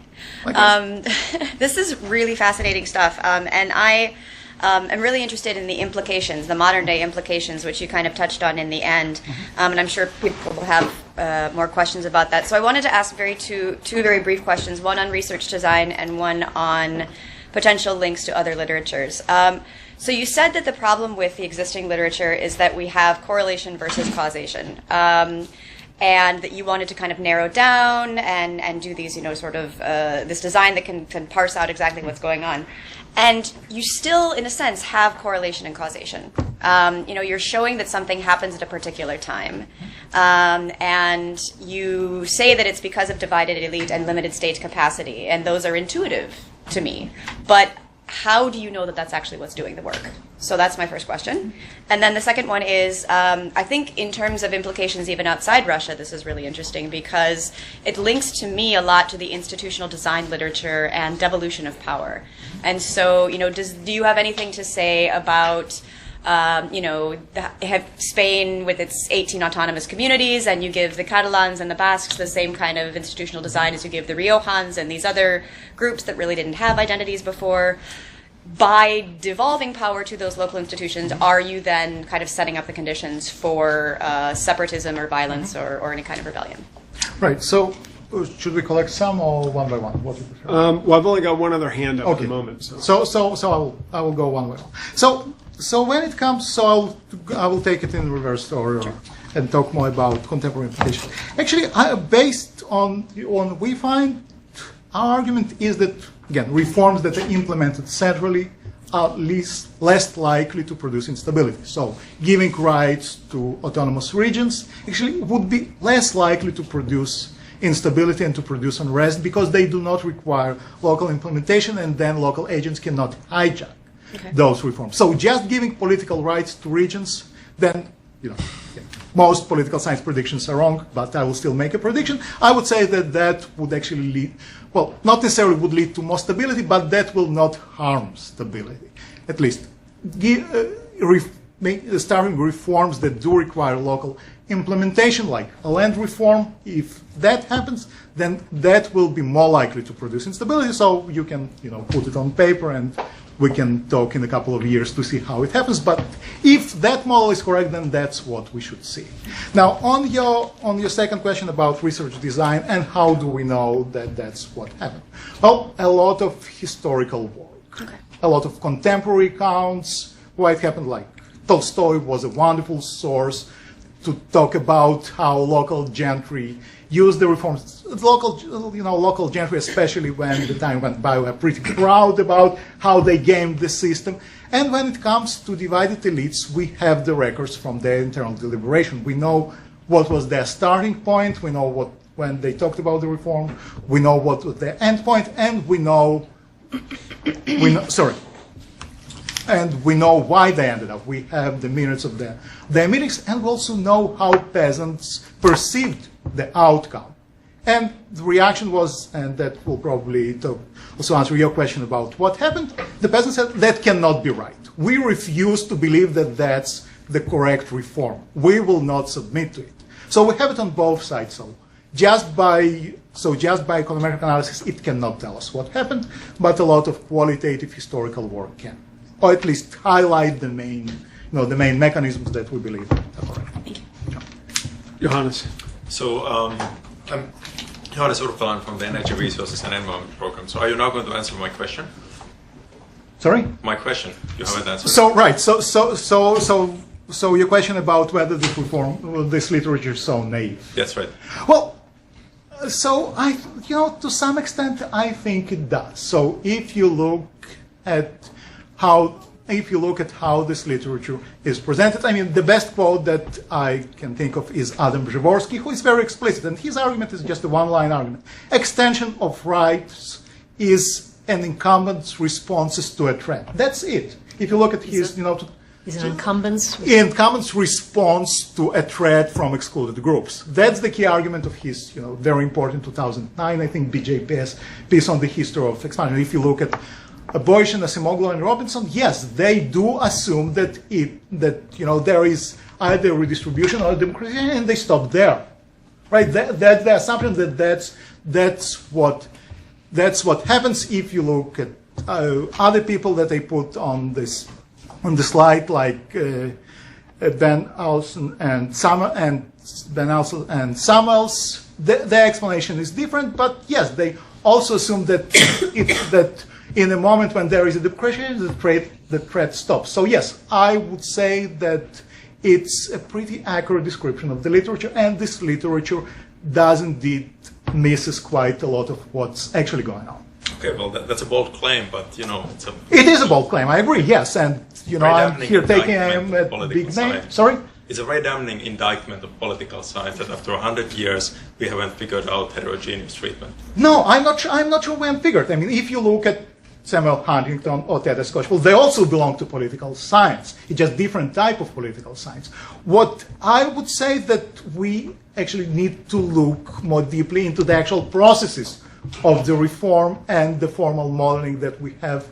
S6: This is really fascinating stuff, and I am really interested in the implications, the modern day implications, which you kind of touched on in the end, and I'm sure people will have more questions about that. So I wanted to ask two very brief questions, one on research design and one on potential links to other literatures. So you said that the problem with the existing literature is that we have correlation versus causation. And that you wanted to kind of narrow down and do these, sort of this design that can parse out exactly what's going on. And you still, in a sense, have correlation and causation. You're showing that something happens at a particular time. And you say that it's because of divided elite and limited state capacity. And those are intuitive to me. But how do you know that that's actually what's doing the work? So that's my first question. And then the second one is, I think in terms of implications even outside Russia, this is really interesting because it links to me a lot to the institutional design literature and devolution of power. And so, do you have anything to say about, have Spain with its 18 autonomous communities, and you give the Catalans and the Basques the same kind of institutional design as you give the Riojans and these other groups that really didn't have identities before? By devolving power to those local institutions, are you then kind of setting up the conditions for separatism or violence or any kind of rebellion?
S2: Right. So should we collect some or one by one? What do you prefer?
S1: Well, I've only got one other hand up at the moment.
S2: So I will go one by one. So when it comes, I will take it in reverse order and talk more about contemporary implications. Actually, based on we find our argument is that, again, reforms that are implemented centrally are less likely to produce instability. So giving rights to autonomous regions actually would be less likely to produce instability and to produce unrest because they do not require local implementation, and then local agents cannot hijack those reforms. So just giving political rights to regions, then, most political science predictions are wrong, but I will still make a prediction. I would say that would actually lead, well, not necessarily would lead to more stability, but that will not harm stability. At least starting reforms that do require local implementation, like a land reform, if that happens, then that will be more likely to produce instability. So you can, put it on paper, and we can talk in a couple of years to see how it happens. But if that model is correct, then that's what we should see. Now, on your second question about research design and how do we know that that's what happened? Well, a lot of historical work, a lot of contemporary accounts, what happened, like Tolstoy was a wonderful source to talk about how local gentry used the reforms. Local gentry, especially when the time went by, were pretty proud about how they gamed the system. And when it comes to divided elites, we have the records from their internal deliberation. We know what was their starting point. We know when they talked about the reform. We know what was their end point, and we know why they ended up. We have the minutes of their meetings, and we also know how peasants perceived the outcome. And the reaction was, and that will probably also answer your question about what happened, the peasants said, that cannot be right. We refuse to believe that that's the correct reform. We will not submit to it. So we have it on both sides. So just by econometric analysis, it cannot tell us what happened, but a lot of qualitative historical work can, or at least highlight the main mechanisms that we believe are correct.
S6: Thank you.
S1: Johannes.
S3: So Johannes Urfalan from the Energy Resources and Environment Program. So are you now going to answer my question?
S2: Sorry?
S3: My question. You haven't answered.
S2: So right. So your question about whether this literature is so naive.
S3: That's right.
S2: Well, so to some extent, I think it does. So if you look at how this literature is presented, I mean, the best quote that I can think of is Adam Przeworski, who is very explicit, and his argument is just a one-line argument. Extension of rights is an incumbent's responses to a threat. That's it. If you look at his,
S7: Is an
S2: incumbent's response to a threat from excluded groups. That's the key argument of his, very important 2009, I think, BJPS piece on the history of expansion. If you look at Boyce and Acemoglu and Robinson, yes, they do assume that there is either redistribution or democratization, and they stop there, right? That's the assumption that's what happens. If you look at other people that they put on the slide, like Ben Alson and Samuels, their explanation is different, but yes, they also assume that that in a moment when there is a depression, the threat stops. So yes, I would say that it's a pretty accurate description of the literature, and this literature does indeed misses quite a lot of what's actually going on.
S3: Okay, well, that's a bold claim, but it's a.
S2: It is a bold claim. I agree. Yes, and I'm here taking a big name. Sorry.
S3: It's a very damning indictment of political science that after 100 years we haven't figured out heterogeneous treatment.
S2: No, I'm not sure we haven't figured. I mean, if you look at Samuel Huntington or Ted Scotchwell, they also belong to political science. It's just different type of political science. What I would say that we actually need to look more deeply into the actual processes of the reform and the formal modeling that we have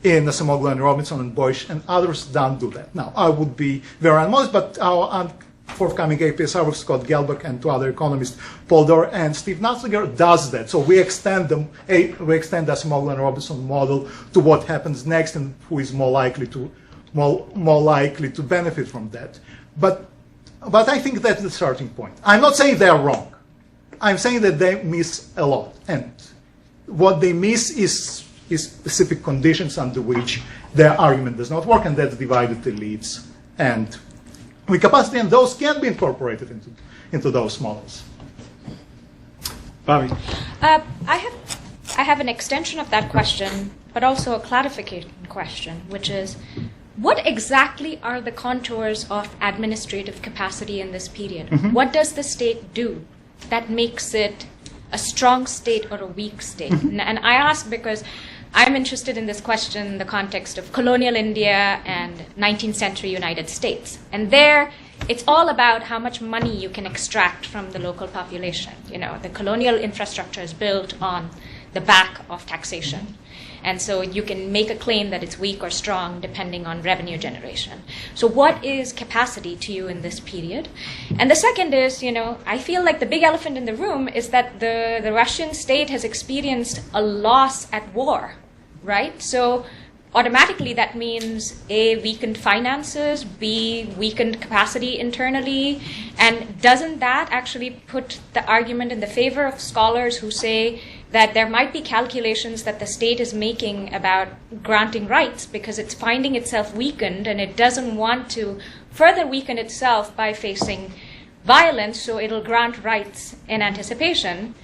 S2: in Acemoglu and Robinson and Boyce, and others don't do that. Now, I would be very unmodest, but our forthcoming APSR with Scott Gelbach and two other economists, Paul Dorr and Steve Nutzlinger, does that. So we extend the Acemoglu and Robinson model to what happens next and who is more likely to benefit from that. But I think that's the starting point. I'm not saying they're wrong. I'm saying that they miss a lot, and what they miss is specific conditions under which their argument does not work, and that's divided elites and weak capacity, and those can be incorporated into those models.
S1: Bobby.
S4: I have an extension of that question, but also a clarification question, which is, what exactly are the contours of administrative capacity in this period? Mm-hmm. What does the state do that makes it a strong state or a weak state? Mm-hmm. And I ask because I'm interested in this question in the context of colonial India and 19th century United States. And there, it's all about how much money you can extract from the local population. The colonial infrastructure is built on the back of taxation. And so you can make a claim that it's weak or strong depending on revenue generation. So what is capacity to you in this period? And the second is, I feel like the big elephant in the room is that the Russian state has experienced a loss at war, right? So automatically that means A, weakened finances, B, weakened capacity internally. And doesn't that actually put the argument in the favor of scholars who say that there might be calculations that the state is making about granting rights because it's finding itself weakened and it doesn't want to further weaken itself by facing violence, so it'll grant rights in anticipation,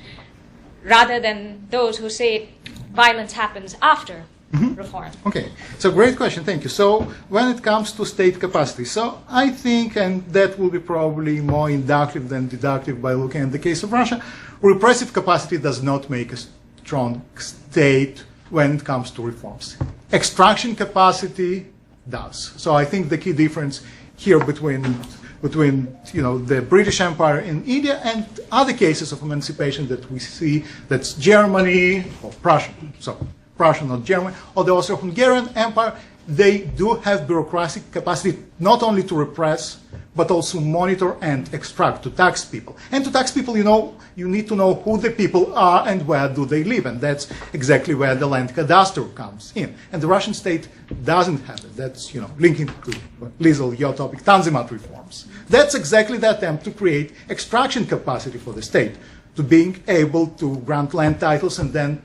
S4: rather than those who say violence happens after reform?
S2: Okay, so great question, thank you. So when it comes to state capacity, so I think, and that will be probably more inductive than deductive by looking at the case of Russia, repressive capacity does not make a strong state when it comes to reforms. Extraction capacity does. So I think the key difference here between the British Empire in India and other cases of emancipation that we see, that's Germany or Prussia, so Prussia, not Germany, or the Austro-Hungarian Empire, they do have bureaucratic capacity not only to repress, but also monitor and extract, to tax people. And to tax people, you need to know who the people are and where do they live. And that's exactly where the land cadastre comes in. And the Russian state doesn't have it. That's, linking to, Liesl, your topic, Tanzimat reforms. That's exactly the attempt to create extraction capacity for the state. to being able to grant land titles and then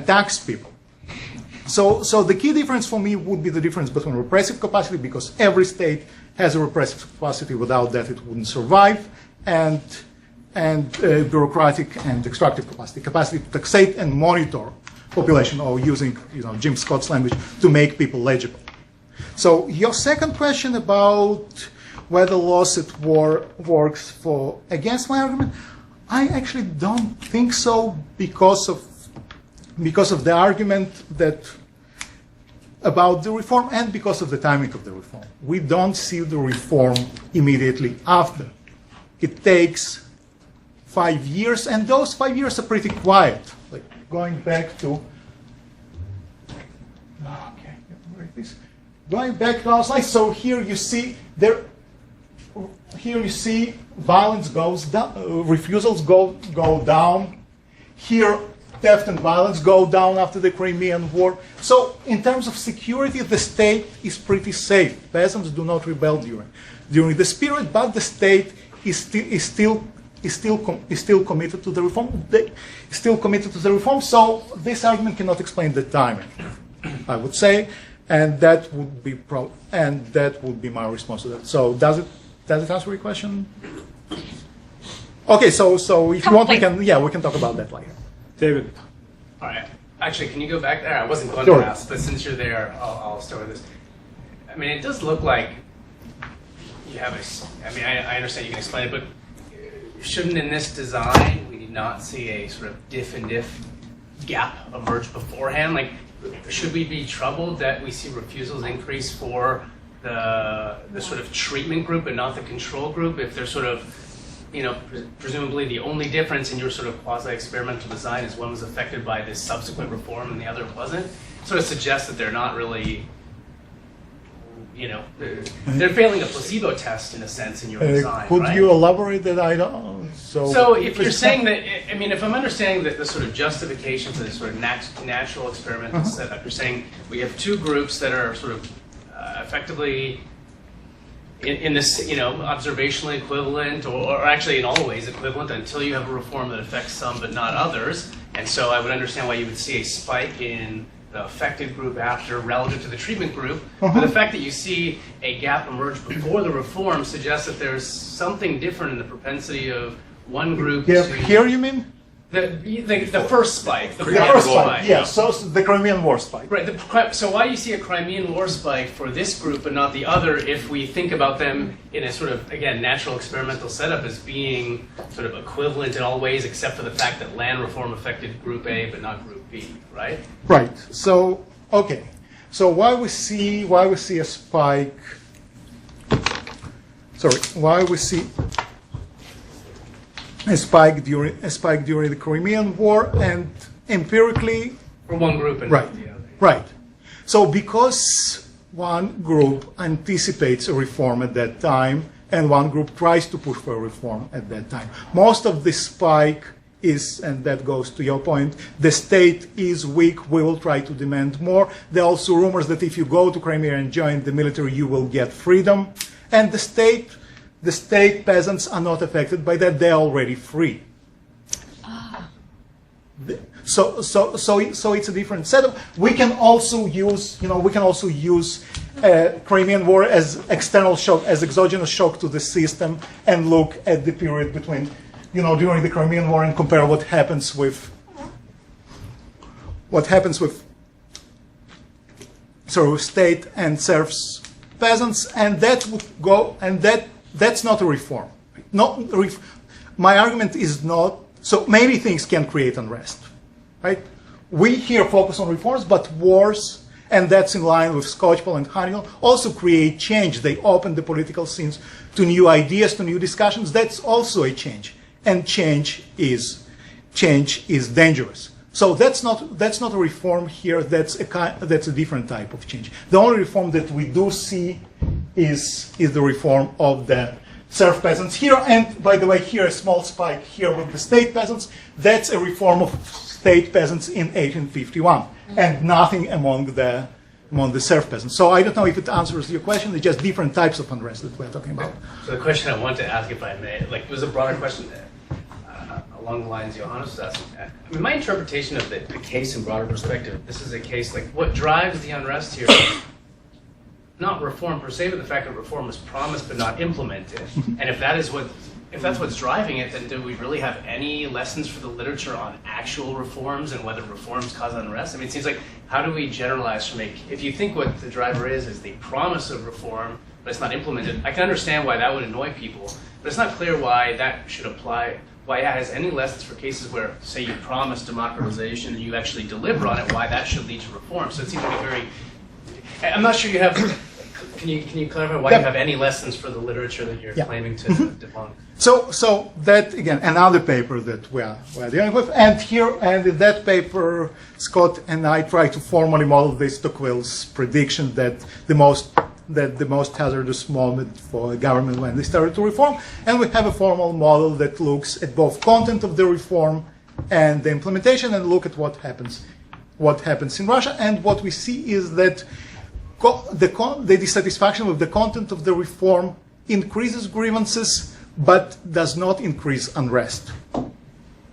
S2: tax people. So the key difference for me would be the difference between repressive capacity, because every state has a repressive capacity. Without that, it wouldn't survive, and bureaucratic and extractive capacity to taxate and monitor population, or using Jim Scott's language, to make people legible. So your second question about whether lawsuit works against my argument, I actually don't think so, because of the argument about the reform and because of the timing of the reform. We don't see the reform immediately after. It takes 5 years, and those 5 years are pretty quiet. Like going back to going back to our slide. So here you see violence goes down, refusals go down. Here, theft and violence go down after the Crimean War. So in terms of security, the state is pretty safe. Peasants do not rebel during this period, but the state is still committed to the reform. So this argument cannot explain the timing, I would say, and that would be my response to that. So does it answer your question? Okay, so if you want, we can talk about that later.
S1: David.
S5: All right. Actually, can you go back there? I wasn't going
S2: Sure.
S5: to ask, but since you're there, I'll start with this. I mean, it does look like you have I understand you can explain it, but shouldn't in this design we not see a sort of diff and diff gap emerge beforehand? Like, should we be troubled that we see refusals increase for the sort of treatment group and not the control group if they're sort of, presumably the only difference in your sort of quasi-experimental design is one was affected by this subsequent reform and the other wasn't? It sort of suggests that they're not really, they're failing a placebo test in a sense in your design,
S2: Could
S5: right?
S2: you elaborate that? I don't.
S5: So if you're saying that, if I'm understanding the sort of justification for this sort of natural experimental setup, you're saying we have two groups that are sort of effectively in this, observationally equivalent, or actually in all ways equivalent, until you have a reform that affects some but not others. And so I would understand why you would see a spike in the affected group after relative to the treatment group. But the fact that you see a gap emerge before the reform suggests that there's something different in the propensity of one group to...
S2: Here you mean?
S5: The first spike. The
S2: first spike, yeah. So the Crimean War spike.
S5: Right. So why do you see a Crimean War spike for this group but not the other if we think about them in a sort of, again, natural experimental setup as being sort of equivalent in all ways except for the fact that land reform affected Group A but not Group B, right?
S2: Right. So, okay. So why we see a spike... Sorry. Why we see a spike during the Crimean War, and empirically
S5: For one group and
S2: right,
S5: not the other.
S2: right. So because one group anticipates a reform at that time, and one group tries to push for a reform at that time, most of the spike is, and that goes to your point, the state is weak, we will try to demand more. There are also rumors that if you go to Crimea and join the military, you will get freedom, and the state peasants are not affected by that; they're already free. So it's a different setup. We can also use, Crimean War as external shock, as exogenous shock to the system, and look at the period between, during the Crimean War and compare what happens with state and serfs peasants, and that would go, and that's not a reform. My argument is not, so many things can create unrest, right? We here focus on reforms, but wars, and that's in line with Skocpol and Haniel, also create change. They open the political scenes to new ideas, to new discussions. That's also a change, and change is dangerous. So that's not a reform here. That's a different type of change. The only reform that we do see is the reform of the serf peasants here. And by the way, here a small spike here with the state peasants. That's a reform of state peasants in 1851, and nothing among the serf peasants. So I don't know if it answers your question. It's just different types of unrest that we're talking about.
S5: So the question I want to ask, if I may, it was a broader question. along the lines Johannes was asking. I mean, my interpretation of the case in broader perspective, this is a case like what drives the unrest here is not reform per se, but the fact that reform was promised but not implemented. And if that's what's driving it, then do we really have any lessons for the literature on actual reforms and whether reforms cause unrest? I mean, it seems like, how do we generalize from if you think what the driver is the promise of reform, but it's not implemented, I can understand why that would annoy people, but it's not clear why that should apply, why it has any lessons for cases where, say, you promise democratization and you actually deliver on it, why that should lead to reform. So it seems to be very, I'm not sure you have, can you clarify why you have any lessons for the literature that you're claiming to debunk?
S2: So that, again, another paper that we're dealing with, and in that paper, Scott and I try to formally model this Tocqueville's prediction that the most hazardous moment for a government when they started to reform, and we have a formal model that looks at both content of the reform and the implementation, and look at what happens in Russia, and what we see is that the dissatisfaction with the content of the reform increases grievances, but does not increase unrest.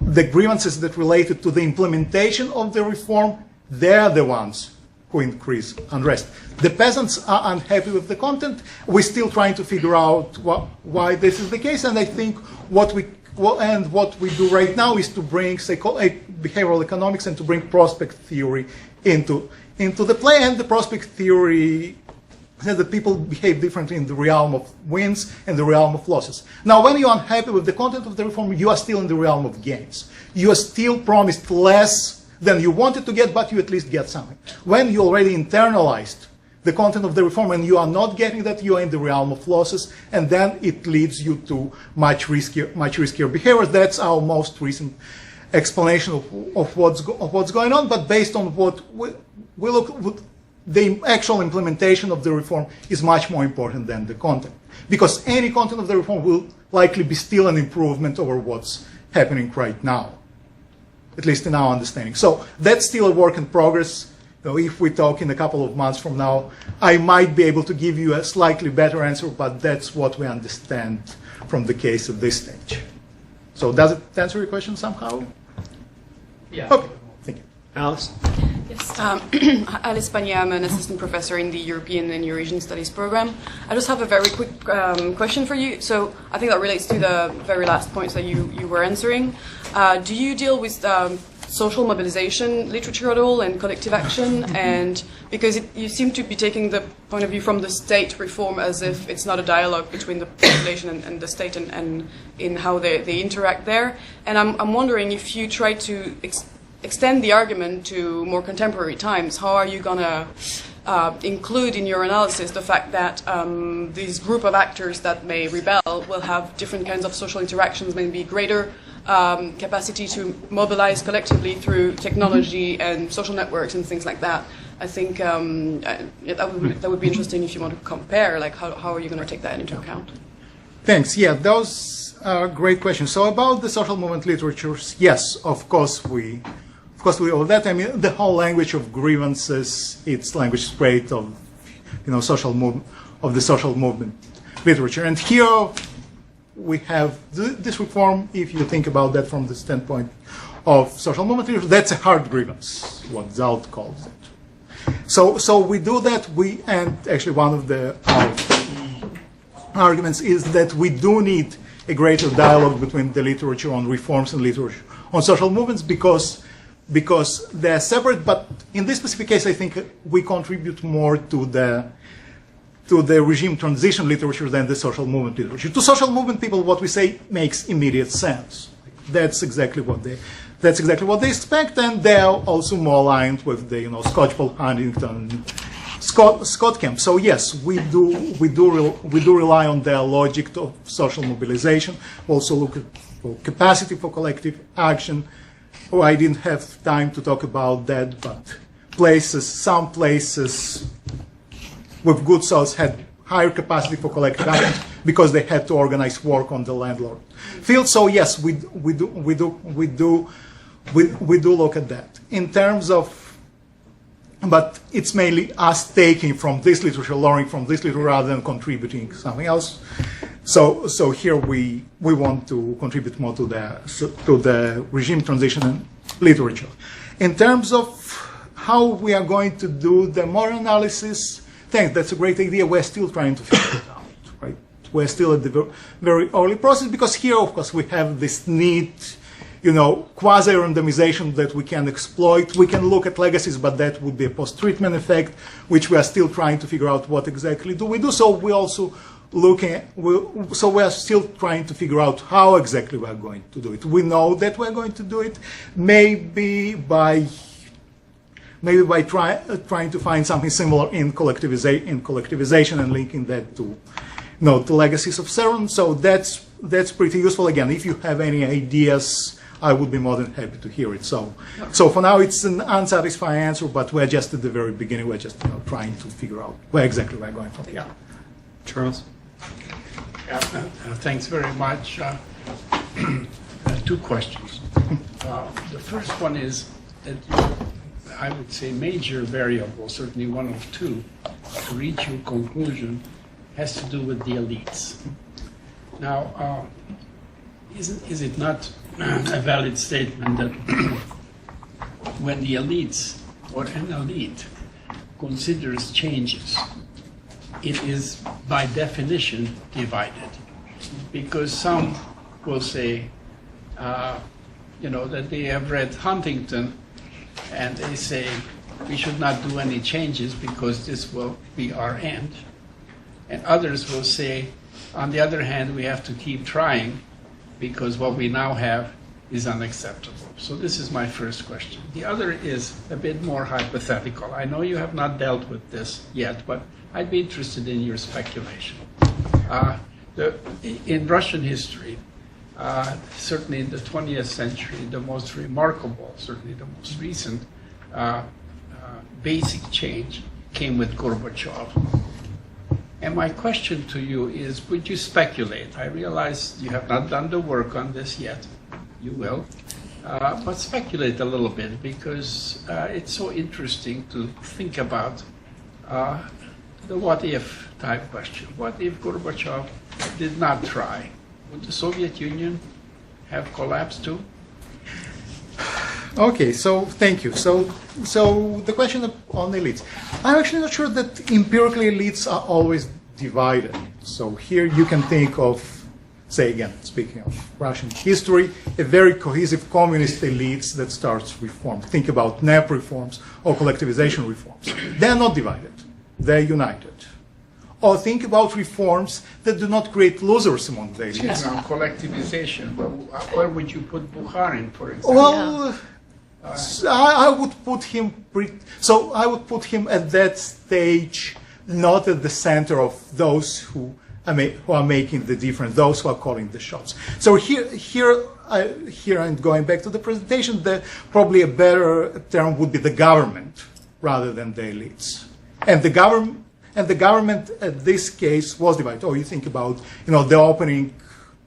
S2: The grievances that related to the implementation of the reform, they're the ones who increase unrest. The peasants are unhappy with the content. We're still trying to figure out why this is the case, and I think what we do right now is to bring behavioral economics and to bring prospect theory into the play, and the prospect theory says that people behave differently in the realm of wins and the realm of losses. Now, when you're unhappy with the content of the reform, you are still in the realm of gains. You are still promised less than you wanted to get, but you at least get something. When you already internalized the content of the reform and you are not getting that, you are in the realm of losses, and then it leads you to much riskier behavior. That's our most recent explanation of what's going on, but based on what we look, the actual implementation of the reform is much more important than the content, because any content of the reform will likely be still an improvement over what's happening right now, at least in our understanding. So that's still a work in progress. So if we talk in a couple of months from now, I might be able to give you a slightly better answer, but that's what we understand from the case at this stage. So does it answer your question somehow?
S5: Yeah.
S2: Okay, thank you.
S1: Alice?
S7: Yes, Alice Pagnier, I'm an assistant professor in the European and Eurasian Studies program. I just have a very quick question for you. So I think that relates to the very last points that you were answering. Do you deal with social mobilization literature at all and collective action? And because you seem to be taking the point of view from the state reform as if it's not a dialogue between the population and the state and in how they interact there. And I'm wondering if you try to extend the argument to more contemporary times, how are you going to include in your analysis the fact that this group of actors that may rebel will have different kinds of social interactions, maybe greater capacity to mobilize collectively through technology and social networks and things like that? I think that would be interesting if you want to compare, like how are you going to take that into account?
S2: Thanks. Yeah, those are great questions. So about the social movement literatures, yes, of course we owe that. I mean, the whole language of grievances, it's language straight of, the social movement literature. And here we have this reform. If you think about that from the standpoint of social movement literature, that's a hard grievance, what Zalt calls it. So we do that. And actually one of the arguments is that we do need a greater dialogue between the literature on reforms and literature on social movements because they're separate. But in this specific case, I think we contribute more to the regime transition literature than the social movement literature. To social movement people, what we say makes immediate sense. That's exactly what they expect, and they're also more aligned with the Scotch Paul Huntington, Scott camp. So yes, we do rely on their logic of social mobilization. Also look at capacity for collective action. Oh, I didn't have time to talk about that, but some places with good souls had higher capacity for collective action because they had to organize work on the landlord field. So yes, we do look at that in terms of. But it's mainly us taking from this literature, learning from this literature, rather than contributing something else. So here we want to contribute more to the regime transition and literature. In terms of how we are going to do the more analysis, thanks, that's a great idea. We're still trying to figure it out, right? We're still at the very early process, because here, of course, we have this neat, quasi-randomization that we can exploit. We can look at legacies, but that would be a post-treatment effect, which we are still trying to figure out what exactly do we do. So we also so we are still trying to figure out how exactly we are going to do it. We know that we're going to do it, maybe by trying to find something similar in collectivization and linking that to the legacies of CERN. So that's pretty useful. Again, if you have any ideas, I would be more than happy to hear it. So for now, it's an unsatisfying answer, but we're just at the very beginning. We're just trying to figure out where exactly we're going from here.
S1: Charles?
S8: Yeah, thanks very much. Two questions. The first one is that I would say major variable, certainly one of two, to reach your conclusion has to do with the elites. Now, is it not a valid statement that when the elites or an elite considers changes, it is by definition divided? Because some will say, that they have read Huntington and they say we should not do any changes because this will be our end. And others will say, on the other hand, we have to keep trying because what we now have is unacceptable. So this is my first question. The other is a bit more hypothetical. I know you have not dealt with this yet, but I'd be interested in your speculation. In Russian history, certainly in the 20th century, the most remarkable, certainly the most recent basic change came with Gorbachev. And my question to you is, would you speculate? I realize you have not done the work on this yet. You will. But speculate a little bit, because it's so interesting to think about the what-if type question. What if Gorbachev did not try? Would the Soviet Union have collapsed too?
S2: Okay, so thank you. So the question on elites. I'm actually not sure that empirically elites are always divided. So here you can think of, say again, speaking of Russian history, a very cohesive communist elites that starts reform. Think about NEP reforms or collectivization reforms. They're not divided. They're united. Or think about reforms that do not create losers among the elites.
S8: Now, collectivization, where would you put Bukharin, for example?
S2: Well, I would put him. I would put him at that stage, not at the center of those who are making the difference, those who are calling the shots. So here, and going back to the presentation, probably a better term would be the government rather than the elites. And the government at this case was divided. Or you think about the opening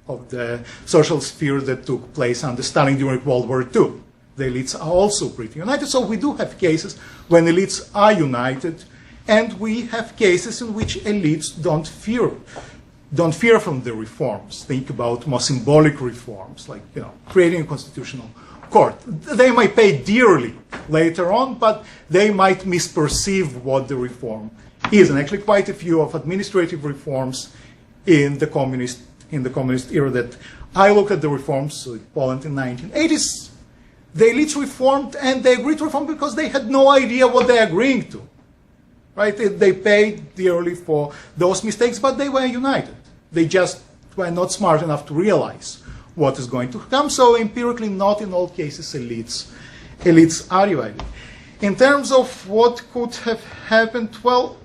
S2: of the social sphere that took place under Stalin during World War II. The elites are also pretty united. So we do have cases when elites are united, and we have cases in which elites don't fear from the reforms. Think about more symbolic reforms, like creating a constitutional court. They might pay dearly later on, but they might misperceive what the reform is. And actually quite a few of administrative reforms in the communist era that I look at the reforms, so in Poland in the 1980s, the elites reformed, and they agreed to reform because they had no idea what they're agreeing to. Right? They paid dearly for those mistakes, but they were united. They just were not smart enough to realize what is going to come. So empirically, not in all cases elites are divided. In terms of what could have happened, well,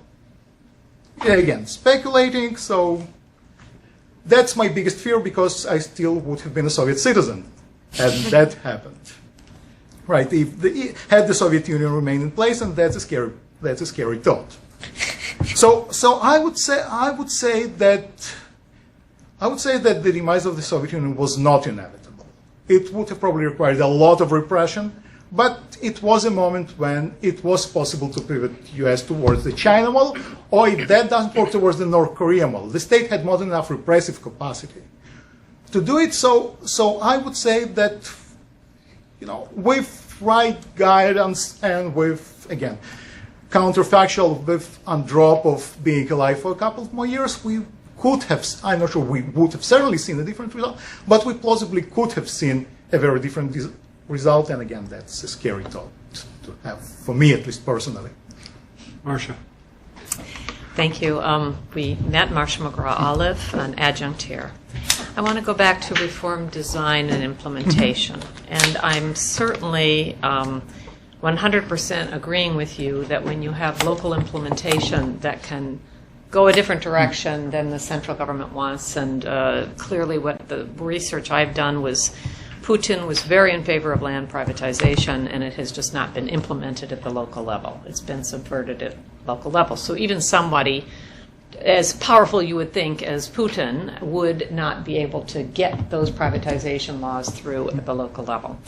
S2: again, speculating, so that's my biggest fear, because I still would have been a Soviet citizen had that happened. Right? Had the Soviet Union remained in place, and that's a scary thought. So I would say that the demise of the Soviet Union was not inevitable. It would have probably required a lot of repression, But it was a moment when it was possible to pivot US towards the China model, or if that doesn't work, towards the North Korea model. The state had not enough repressive capacity to do it. So I would say that, with right guidance and with, again, counterfactual, with a drop of being alive for a couple of more years, we could have, I'm not sure we would have certainly seen a different result, but we plausibly could have seen a very different result. And again, that's a scary thought to have, for me at least personally.
S1: Marcia.
S9: Thank you. We met Marcia McGraw-Olive, an adjunct here. I want to go back to reform design and implementation. And I'm certainly 100% agreeing with you that when you have local implementation that can go a different direction than the central government wants, and clearly what the research I've done was Putin was very in favor of land privatization, and it has just not been implemented at the local level. It's been subverted at local level. So even somebody as powerful, you would think, as Putin would not be able to get those privatization laws through at the local level.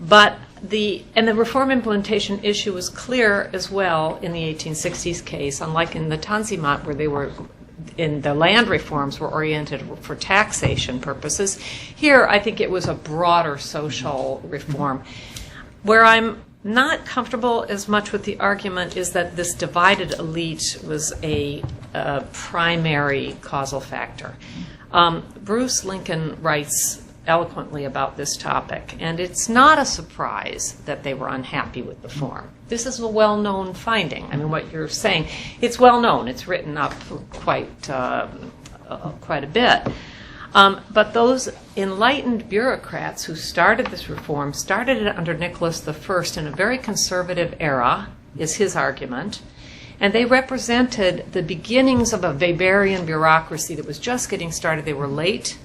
S9: But the reform implementation issue was clear as well in the 1860s case, unlike in the Tanzimat, where they were in the land reforms were oriented for taxation purposes. Here, I think it was a broader social reform. Where I'm not comfortable as much with the argument is that this divided elite was a primary causal factor. Bruce Lincoln writes eloquently about this topic, and it's not a surprise that they were unhappy with the form. This is a well-known finding. I mean, what you're saying, it's well-known. It's written up quite a bit. But those enlightened bureaucrats who started this reform started it under Nicholas I in a very conservative era, is his argument, and they represented the beginnings of a Weberian bureaucracy that was just getting started. They were late.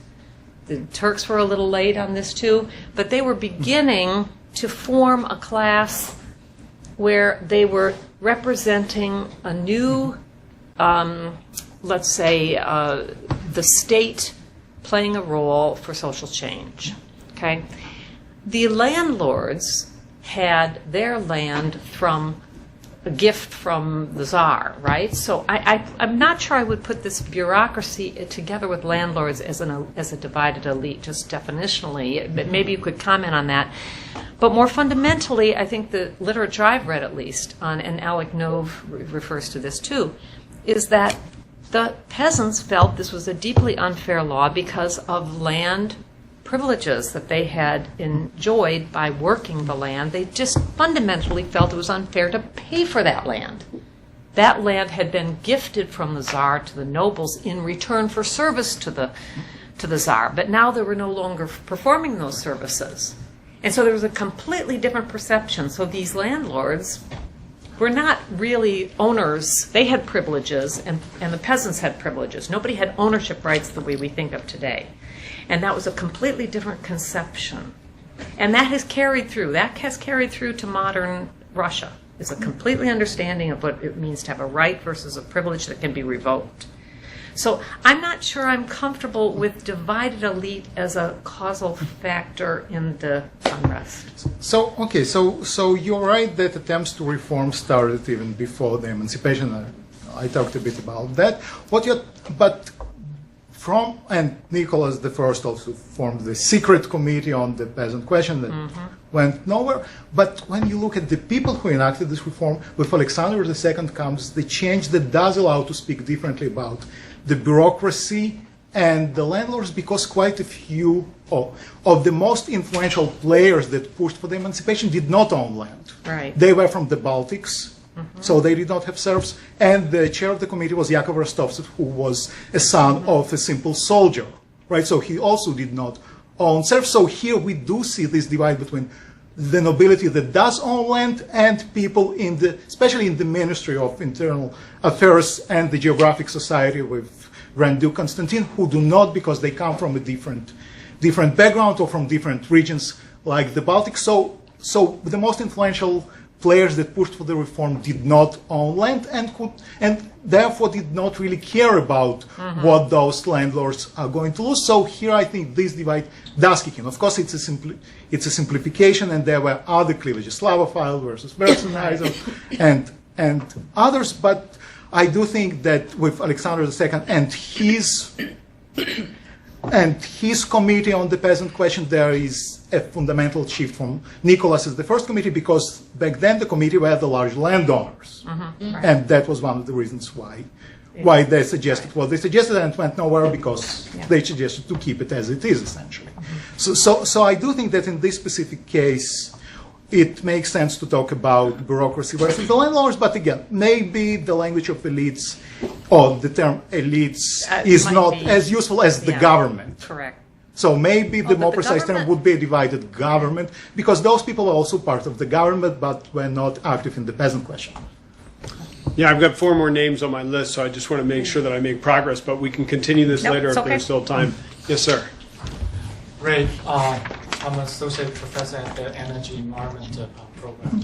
S9: The Turks were a little late on this too, but they were beginning to form a class where they were representing a new, let's say, the state playing a role for social change. Okay, the landlords had their land from a gift from the Tsar, right? So I'm not sure I would put this bureaucracy together with landlords as a divided elite, just definitionally. But maybe you could comment on that. But more fundamentally, I think the literature I've read, at least, and Alec Nove refers to this too, is that the peasants felt this was a deeply unfair law because of land privileges that they had enjoyed by working the land. They just fundamentally felt it was unfair to pay for that land. That land had been gifted from the Tsar to the nobles in return for service to the Tsar, but now they were no longer performing those services. And so there was a completely different perception. So these landlords were not really owners. They had privileges, and the peasants had privileges. Nobody had ownership rights the way we think of today. And that was a completely different conception. And that has carried through. That has carried through to modern Russia. It's a completely understanding of what it means to have a right versus a privilege that can be revoked. So I'm not sure I'm comfortable with divided elite as a causal factor in the unrest.
S2: So you're right that attempts to reform started even before the emancipation. I talked a bit about that. And Nicholas I also formed the secret committee on the peasant question that went nowhere. But when you look at the people who enacted this reform, with Alexander II comes the change that does allow to speak differently about the bureaucracy and the landlords, because quite a few of the most influential players that pushed for the emancipation did not own land.
S9: Right.
S2: They were from the Baltics. So they did not have serfs, and the chair of the committee was Yakov Rostovtsev, who was a son of a simple soldier, right? So he also did not own serfs. So here we do see this divide between the nobility that does own land and people especially in the Ministry of Internal Affairs and the Geographic Society with Grand Duke Constantine, who do not, because they come from a different background or from different regions like the Baltic. So the most influential players that pushed for the reform did not own land and therefore did not really care about what those landlords are going to lose. So here I think this divide does kick in. Of course, it's a simplification, and there were other cleavages, Slavophile versus Mercenizer, and others. But I do think that with Alexander II and his committee on the peasant question, there is a fundamental shift from Nicholas as the first committee, because back then the committee were the large landowners. And that was one of the reasons why they suggested what they suggested, and it went nowhere because they suggested to keep it as it is, essentially. So I do think that in this specific case, it makes sense to talk about bureaucracy versus the landlords, but again, maybe the language of elites, or the term elites, is not as useful as the government.
S9: Correct.
S2: So maybe the more
S9: but the
S2: precise term
S9: government-
S2: would be a divided government, because those people are also part of the government, but were not active in the peasant question.
S1: Yeah, I've got 4 more names on my list, so I just want to make sure that I make progress, but we can continue this
S9: Nope,
S1: later
S9: it's
S1: if
S9: okay.
S1: there's still time. Yes, sir.
S10: Great. I'm an associate professor at the Energy Environment program.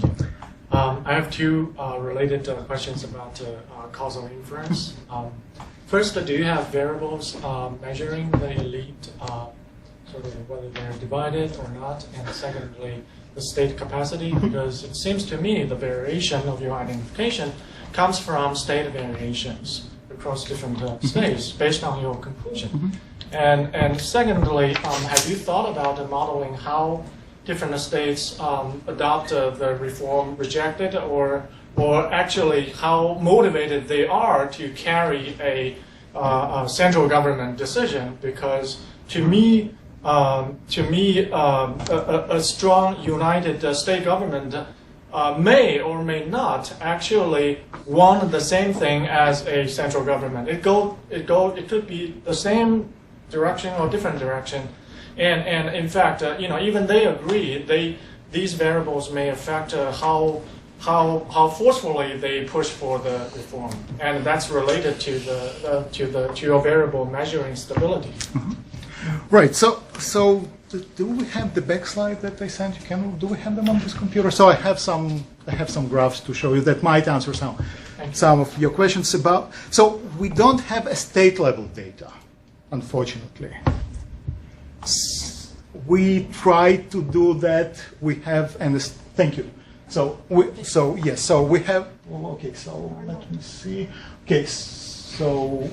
S10: I have 2 related questions about causal inference. First, do you have variables measuring the elite, sort of whether they're divided or not? And secondly, the state capacity, because it seems to me the variation of your identification comes from state variations across different states based on your conclusion. And secondly, have you thought about modeling how different states adopt the reform rejected, or actually how motivated they are to carry a central government decision? Because to me, a strong united state government may or may not actually want the same thing as a central government. It could be the same direction or different direction, and in fact, even they agree. These variables may affect how forcefully they push for the reform, and that's related to your variable measuring stability.
S2: Right. So do we have the back slide that I sent you? Do we have them on this computer? So I have some graphs to show you that might answer some of your questions about. So we don't have a state level data, unfortunately. We try to do that. We have, and thank you. So we have. Well, okay. So let me see. Okay. So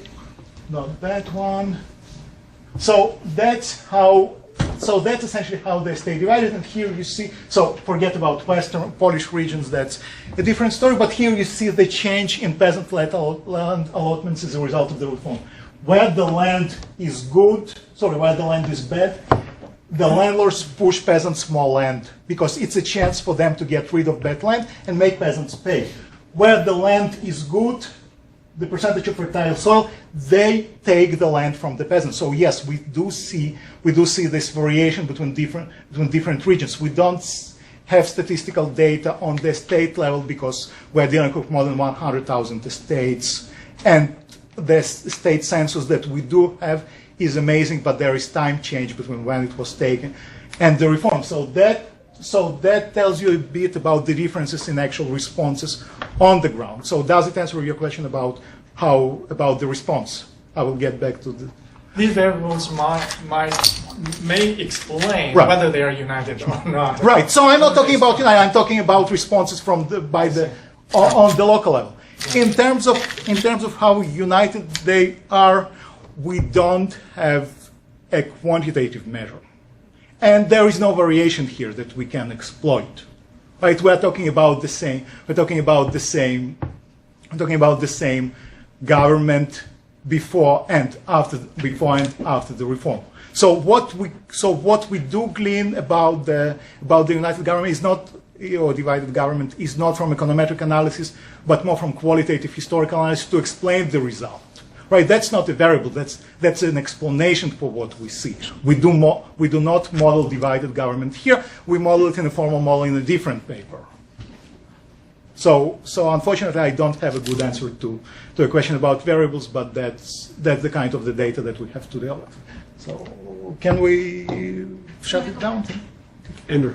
S2: not that one. So that's essentially how they stay divided. And here you see, so forget about Western Polish regions, that's a different story. But here you see the change in peasant land allotments as a result of the reform. Where the land is good, where the land is bad, the landlords push peasants more land because it's a chance for them to get rid of bad land and make peasants pay. Where the land is good, the percentage of fertile soil, they take the land from the peasants. So yes, we do see this variation between different regions. We don't have statistical data on the state level because we're dealing with more than 100,000 estates, and the state census that we do have is amazing, but there is time change between when it was taken and the reform. So that tells you a bit about the differences in actual responses on the ground. So does it answer your question about the response? I will get back to the.
S10: These variables may explain
S2: Right.
S10: whether they are united or not.
S2: Right. So I'm not talking about I'm talking about responses on the local level. In terms of how united they are, we don't have a quantitative measure. And there is no variation here that we can exploit. Right? We're talking about the same. We're talking about the same government before and after the reform. So what we do glean about the united government is not, or divided government, is not from econometric analysis, but more from qualitative historical analysis to explain the result. Right, that's not a variable. That's an explanation for what we see. We do not model divided government here. We model it in a formal model in a different paper. So unfortunately, I don't have a good answer to a question about variables, but that's the kind of the data that we have to deal with. So can we shut it down?
S1: Andrew.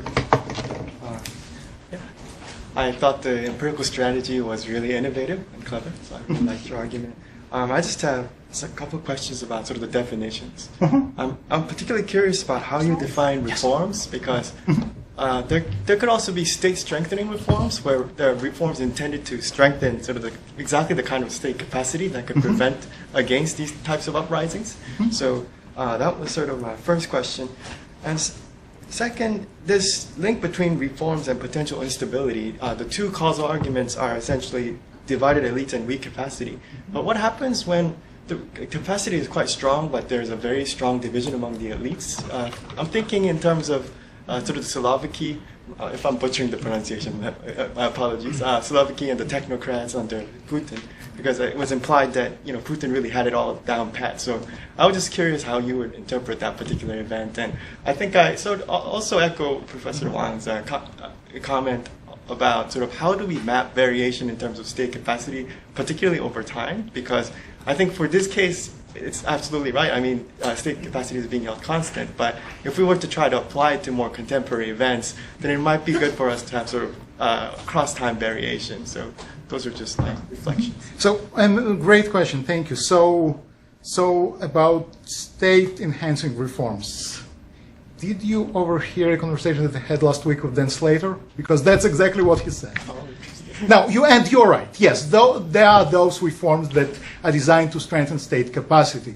S11: I thought the empirical strategy was really innovative and clever, so I really liked your argument. I just have a couple of questions about sort of the definitions. I'm particularly curious about how you define reforms, because there could also be state strengthening reforms, where there are reforms intended to strengthen sort of exactly the kind of state capacity that could prevent against these types of uprisings. So that was sort of my first question. And second, this link between reforms and potential instability, the two causal arguments are essentially divided elites and weak capacity. But what happens when the capacity is quite strong, but there's a very strong division among the elites? I'm thinking in terms of sort of the Slovaki, if I'm butchering the pronunciation, my apologies, Slovaki and the technocrats under Putin, because it was implied that Putin really had it all down pat. So I was just curious how you would interpret that particular event. And I think I sort of also echo Professor Wang's comment about sort of how do we map variation in terms of state capacity, particularly over time, because I think for this case, it's absolutely right. I mean, state capacity is being held constant, but if we were to try to apply it to more contemporary events, then it might be good for us to have sort of cross-time variation. So those are just my reflections.
S2: So, great question, thank you. So about state-enhancing reforms. Did you overhear a conversation that I had last week with Dan Slater? Because that's exactly what he said. Now, you're right. Yes, there are those reforms that are designed to strengthen state capacity,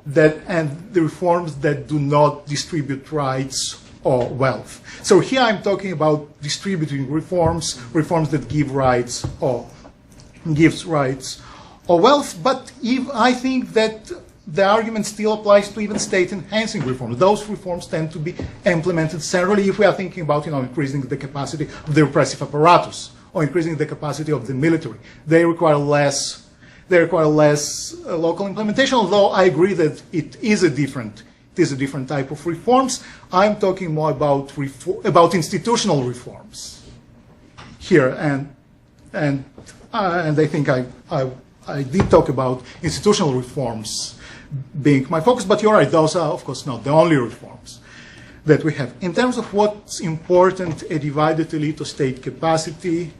S2: and the reforms that do not distribute rights or wealth. So here I'm talking about distributing reforms that give rights or wealth. But I think that the argument still applies to even state-enhancing reforms. Those reforms tend to be implemented centrally if we are thinking about increasing the capacity of the repressive apparatus or increasing the capacity of the military. They require less local implementation, although I agree that it is a different type of reforms. I'm talking more about institutional reforms here, and I think I did talk about institutional reforms being my focus, but you're right, those are of course not the only reforms that we have. In terms of what's important, a divided elite or state capacity,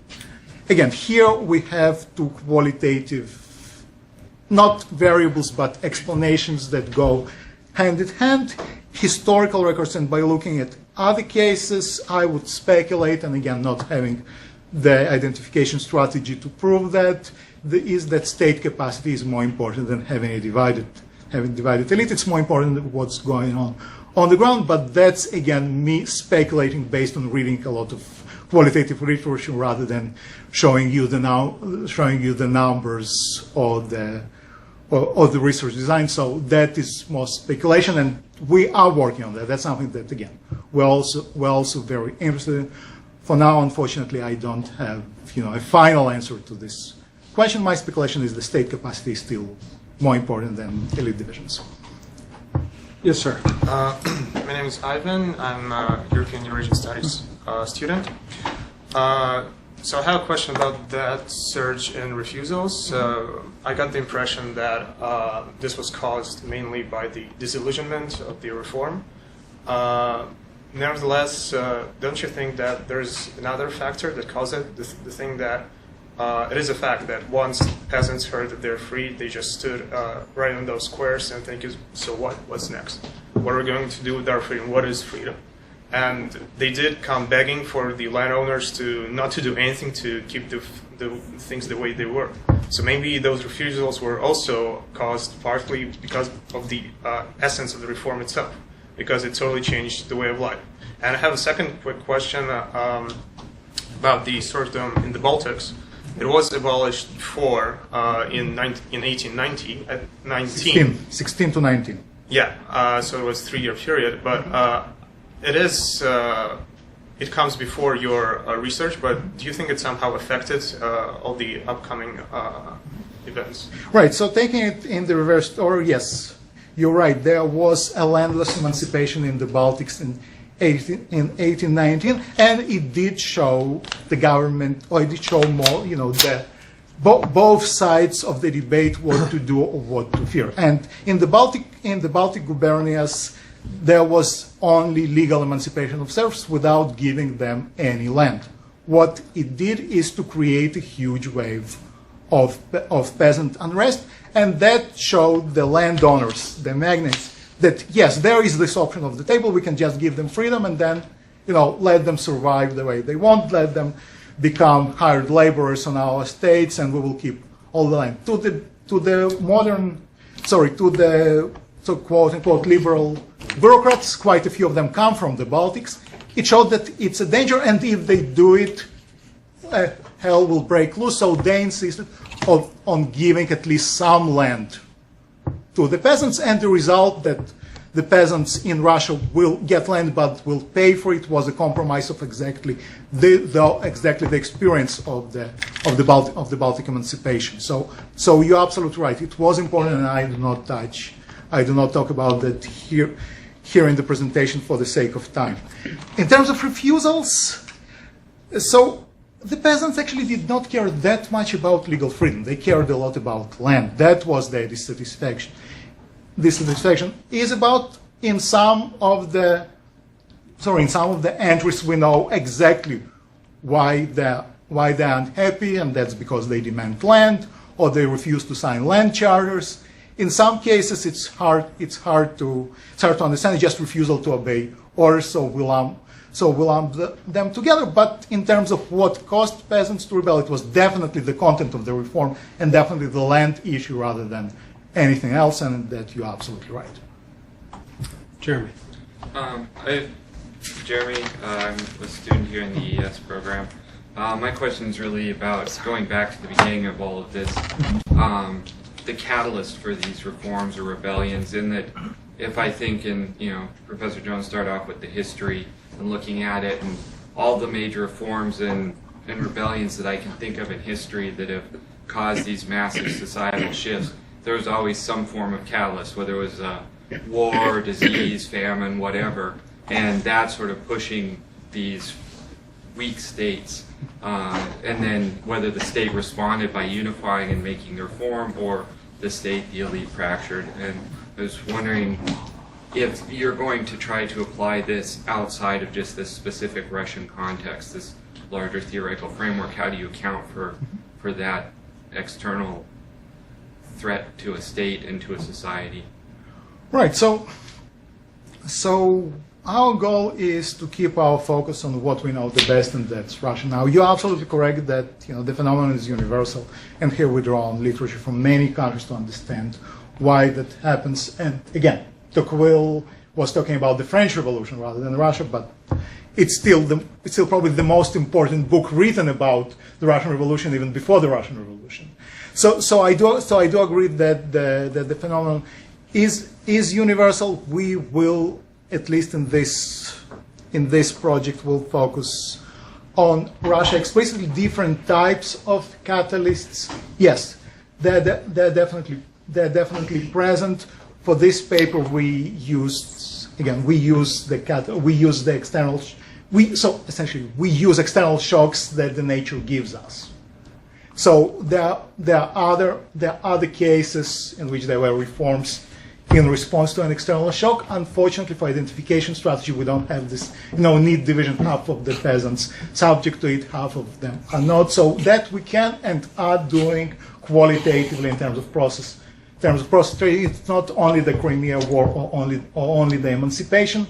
S2: again, here we have two qualitative, not variables, but explanations that go hand in hand. Historical records, and by looking at other cases, I would speculate, and again, not having the identification strategy to prove that, is that state capacity is more important than having a divided elite. It's more important than what's going on the ground, but that's, again, me speculating based on reading a lot of qualitative literature rather than showing you the numbers or the research design. So that is more speculation, and we are working on that. That's something that, again, we're also very interested in. For now, unfortunately, I don't have a final answer to this question. My speculation is the state capacity is still more important than elite divisions.
S1: Yes, sir.
S12: My name is Ivan. I'm a European and Eurasian Studies student. So I have a question about that surge in refusals. I got the impression that this was caused mainly by the disillusionment of the reform. Nevertheless, don't you think that there's another factor that caused it? The thing that it is a fact that once peasants heard that they're free, they just stood right on those squares and thinking, so what? What's next? What are we going to do with our freedom? What is freedom? And they did come begging for the landowners not to do anything to keep the things the way they were. So maybe those refusals were also caused partly because of the essence of the reform itself, because it totally changed the way of life. And I have a second quick question about the serfdom in the Baltics. It was abolished before in 1890 at
S2: 16 to 19.
S12: Yeah, so it was a 3-year period, but it comes before your research, but do you think it somehow affected all the upcoming events?
S2: Right, so taking it in the reverse order, yes, you're right. There was a landless emancipation in the Baltics in 1819, and it did show the government, or it did show more, both sides of the debate what to do or what to fear. And in the Baltic gubernias, there was only legal emancipation of serfs without giving them any land what it did is to create a huge wave of peasant unrest, and that showed the landowners, the magnates, that yes, there is this option of the table. We can just give them freedom and then, let them survive the way they want. Let them become hired laborers on our estates, and we will keep all the land. To the quote unquote liberal bureaucrats, quite a few of them come from the Baltics. It showed that it's a danger, and if they do it, hell will break loose. So they insisted on giving at least some land to the peasants, and the result that the peasants in Russia will get land but will pay for it was a compromise of exactly the experience of the Baltic emancipation. So you're absolutely right. It was important, and I do not talk about that here in the presentation for the sake of time. In terms of refusals, so the peasants actually did not care that much about legal freedom. They cared a lot about land. That was their dissatisfaction. Dissatisfaction is about in some of the entries we know exactly why they're unhappy, and that's because they demand land or they refuse to sign land charters. In some cases, it's hard to understand. It's just refusal to obey orders, so we'll lump them together. But in terms of what caused peasants to rebel, it was definitely the content of the reform and definitely the land issue rather than anything else, and that you're absolutely right.
S1: Jeremy.
S13: Jeremy, I'm a student here in the EES program. My question is really about going back to the beginning of all of this. The catalyst for these reforms or rebellions, in that if I think Professor Jones started off with the history and looking at it and all the major reforms and rebellions that I can think of in history that have caused these massive societal shifts, there was always some form of catalyst, whether it was war, disease, famine, whatever, and that sort of pushing these weak states. And then whether the state responded by unifying and making the reform, or the state, the elite, fractured. And I was wondering if you're going to try to apply this outside of just this specific Russian context, this larger theoretical framework, how do you account for that external threat to a state and to a society? Right.
S2: So our goal is to keep our focus on what we know the best, and that's Russia. Now, you're absolutely correct that the phenomenon is universal, and here we draw on literature from many countries to understand why that happens. And again, Tocqueville was talking about the French Revolution rather than Russia, but it's still probably the most important book written about the Russian Revolution, even before the Russian Revolution. So I do agree that the phenomenon is universal. We will, at least in this project, will focus on Russia explicitly. Different types of catalysts, yes, they're definitely present. For this paper, we use external shocks that the nature gives us. So there are other cases in which there were reforms in response to an external shock. Unfortunately, for identification strategy, we don't have this neat division. Half of the peasants subject to it, half of them are not. So that we can and are doing qualitatively in terms of process. In terms of process trade, it's not only the Crimea War or only the emancipation,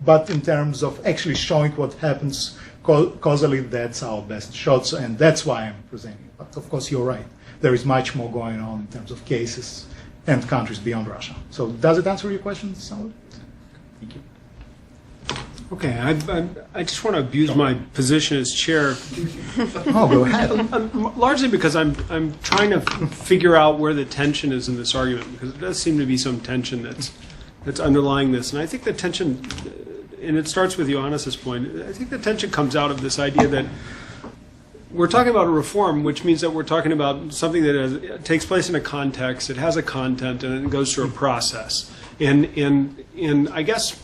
S2: but in terms of actually showing what happens causally, that's our best shots, and that's why I'm presenting. But of course, you're right. There is much more going on in terms of cases and countries beyond Russia. So does it answer your question, Saul? Thank you.
S1: Okay, I just want to abuse my position as chair.
S2: Oh, go ahead.
S1: Largely because I'm trying to figure out where the tension is in this argument, because there does seem to be some tension that's underlying this, and I think the tension, and it starts with Ioannis's point. I think the tension comes out of this idea that we're talking about a reform, which means that we're talking about something that takes place in a context, it has a content, and it goes through a process. And I guess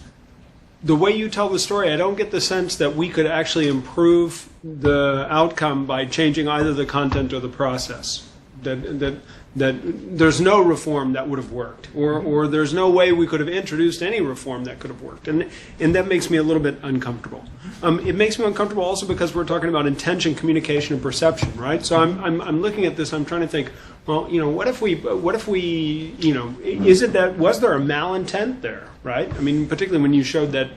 S1: the way you tell the story, I don't get the sense that we could actually improve the outcome by changing either the content or the process. that there's no reform that would have worked, or there's no way we could have introduced any reform that could have worked, and that makes me a little bit uncomfortable. It makes me uncomfortable also because we're talking about intention, communication, and perception, right? So I'm looking at this. I'm trying to think. Well, what if we, was there a malintent there, right? I mean, particularly when you showed that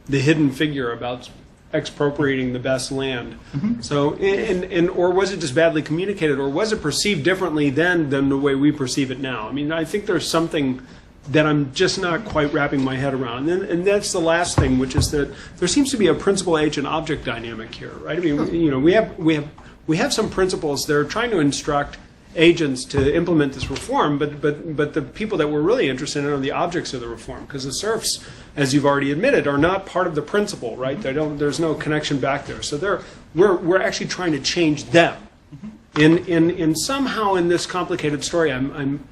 S1: the hidden figure about expropriating the best land. Mm-hmm. So, or was it just badly communicated, or was it perceived differently then than the way we perceive it now? I mean, I think there's something that I'm just not quite wrapping my head around. And that's the last thing, which is that there seems to be a principal agent object dynamic here, right? I mean, we have some principles that are trying to instruct agents to implement this reform, but the people that we're really interested in are the objects of the reform, because the serfs, as you've already admitted, are not part of the principle, right? There's no connection back there. So we're actually trying to change them. In somehow in this complicated story, I'm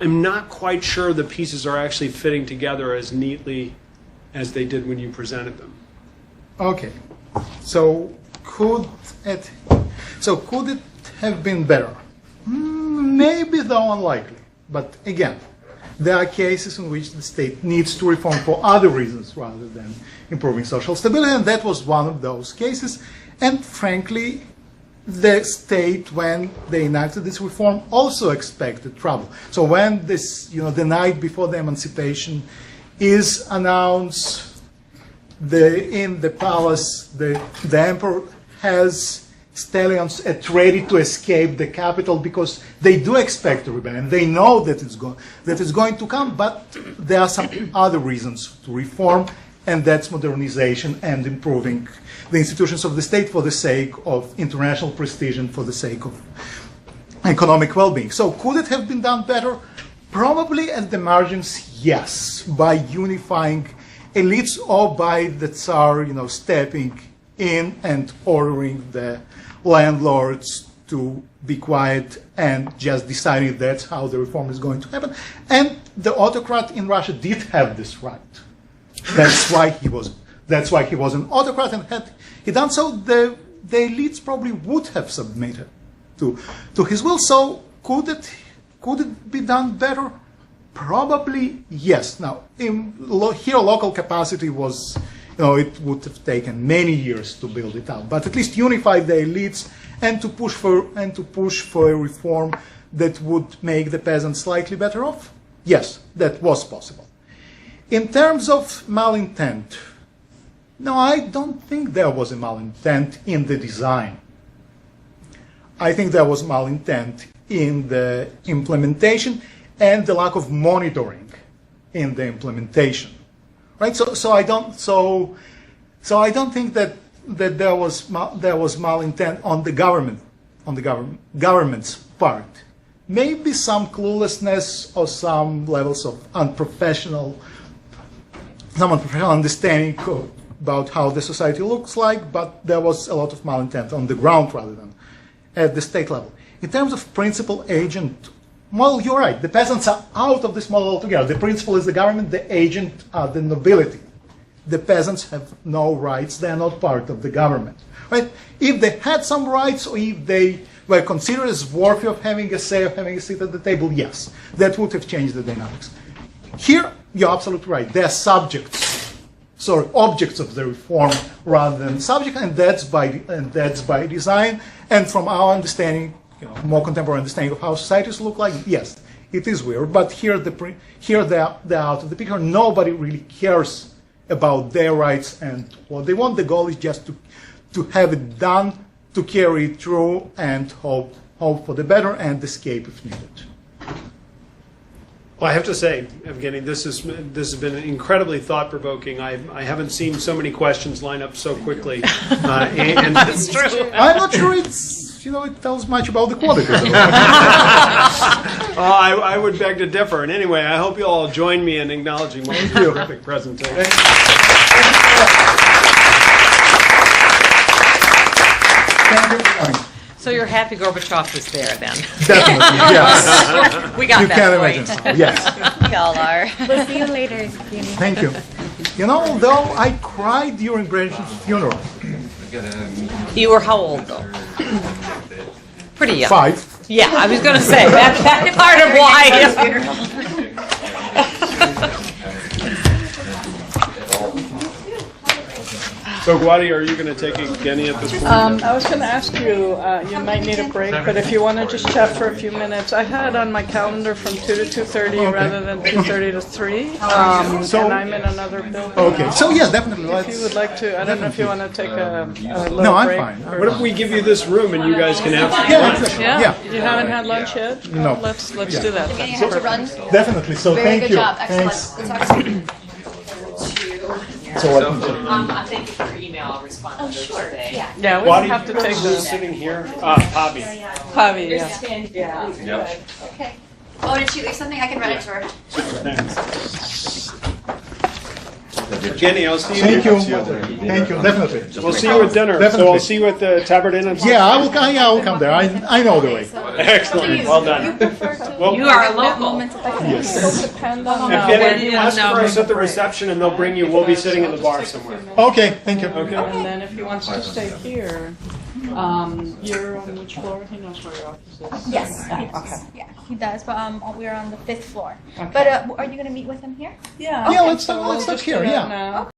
S1: not quite sure the pieces are actually fitting together as neatly as they did when you presented them.
S2: Okay, so could it have been better? Maybe, though unlikely. But again, there are cases in which the state needs to reform for other reasons rather than improving social stability, and that was one of those cases. And frankly, the state, when they enacted this reform, also expected trouble. So when this, the night before the emancipation is announced, in the palace, the emperor has stallions ready to escape the capital because they do expect a rebellion. They know that it's going to come, but there are some other reasons to reform, and that's modernization and improving the institutions of the state for the sake of international prestige and for the sake of economic well-being. So could it have been done better? Probably at the margins, yes, by unifying elites or by the Tsar, stepping in and ordering the landlords to be quiet and just deciding that's how the reform is going to happen. And the autocrat in Russia did have this right. That's why he was an autocrat, and had he done so, the elites probably would have submitted to his will. So could it be done better? Probably yes. Now here local capacity was, it would have taken many years to build it out, but at least unify the elites and to push for a reform that would make the peasants slightly better off. Yes, that was possible. In terms of malintent, no, I don't think there was a malintent in the design. I think there was malintent in the implementation and the lack of monitoring in the implementation. Right, so I don't think that there was malintent on the government's part. Maybe some cluelessness or some levels of unprofessional understanding about how the society looks like, but there was a lot of malintent on the ground rather than at the state level. In terms of principal agent, well, you're right. The peasants are out of this model altogether. The principal is the government, the agent are the nobility. The peasants have no rights. They are not part of the government. Right? If they had some rights, or if they were considered as worthy of having a say, of having a seat at the table, yes, that would have changed the dynamics. Here, you're absolutely right. They're objects of the reform rather than subject, and that's by design. And from our understanding, more contemporary understanding of how societies look like, yes, it is weird. But here they're out of the picture. Nobody really cares about their rights and what they want. The goal is just to have it done, to carry it through, and hope for the better and escape if needed.
S1: Well, I have to say, Evgeny, this has been incredibly thought-provoking. I haven't seen so many questions line up so quickly. And that's true.
S2: I'm not sure it tells much about the quality.
S1: I would beg to differ. And anyway, I hope you all join me in acknowledging what was a terrific presentation.
S2: Thank you for coming.
S9: So you're happy Gorbachev was there then?
S2: Definitely, yes.
S9: We got
S2: you
S9: that
S2: can't
S9: point.
S2: imagine so. Yes.
S6: We all are.
S4: We'll see you later.
S2: Thank you. Although I cried during Brezhnev's funeral.
S9: You were how old though? Pretty young.
S2: 5.
S9: Yeah, I was going to say, that's part of why.
S1: So, Gwadi, are you going to take Evgeny at this point?
S14: I was going to ask you, you might need a break, but if you want to just chat for a few minutes. I had on my calendar from 2 to 2:30 rather than 2:30 to 3, and I'm in another building.
S2: Okay, so yes, definitely.
S14: If you would like to, I don't know if you want to take a little
S2: No, I'm
S14: break.
S2: fine.
S1: What if we give you this room and you guys can have some
S2: Yeah,
S1: lunch?
S2: exactly.
S14: Yeah?
S2: Yeah.
S14: You haven't had lunch yet?
S2: No.
S14: Let's
S2: Yeah.
S14: do that then.
S6: You have to run.
S2: Definitely. So
S6: Very
S2: thank
S6: good
S2: you.
S6: job. Excellent.
S2: Thanks.
S6: We'll talk soon.
S2: So what?
S9: Thank you for your email. I'll respond to those today.
S14: Yeah, we
S1: Gwadi,
S14: don't have to take
S1: you're
S14: the
S1: sitting here. Javi.
S14: Javi, yeah.
S6: Okay. Oh, did she leave something? I can run it to her.
S1: Evgeny, I'll see you.
S2: Thank you. Thank you. Definitely.
S1: We'll see you at dinner. So
S2: Definitely.
S1: I'll see you at the Tabardin.
S2: Yeah, I will. Yeah, I will come there. I know the way.
S1: Excellent. Well done. Well,
S9: You are a local.
S2: Yes.
S14: Depend on
S1: Evgeny, ask for us at the reception and they'll bring you. We'll be sitting in the bar somewhere.
S2: Okay. Thank you.
S14: And then if he wants to stay here, you're on which floor? He knows where your office is.
S15: Yes.
S14: Okay.
S15: Yeah, he does. But we're on the 5th floor. But are you going to meet with him here?
S14: Yeah.
S2: Yeah, let's
S14: So we'll
S2: talk
S14: just
S2: here.
S14: do that
S2: Yeah.
S14: now.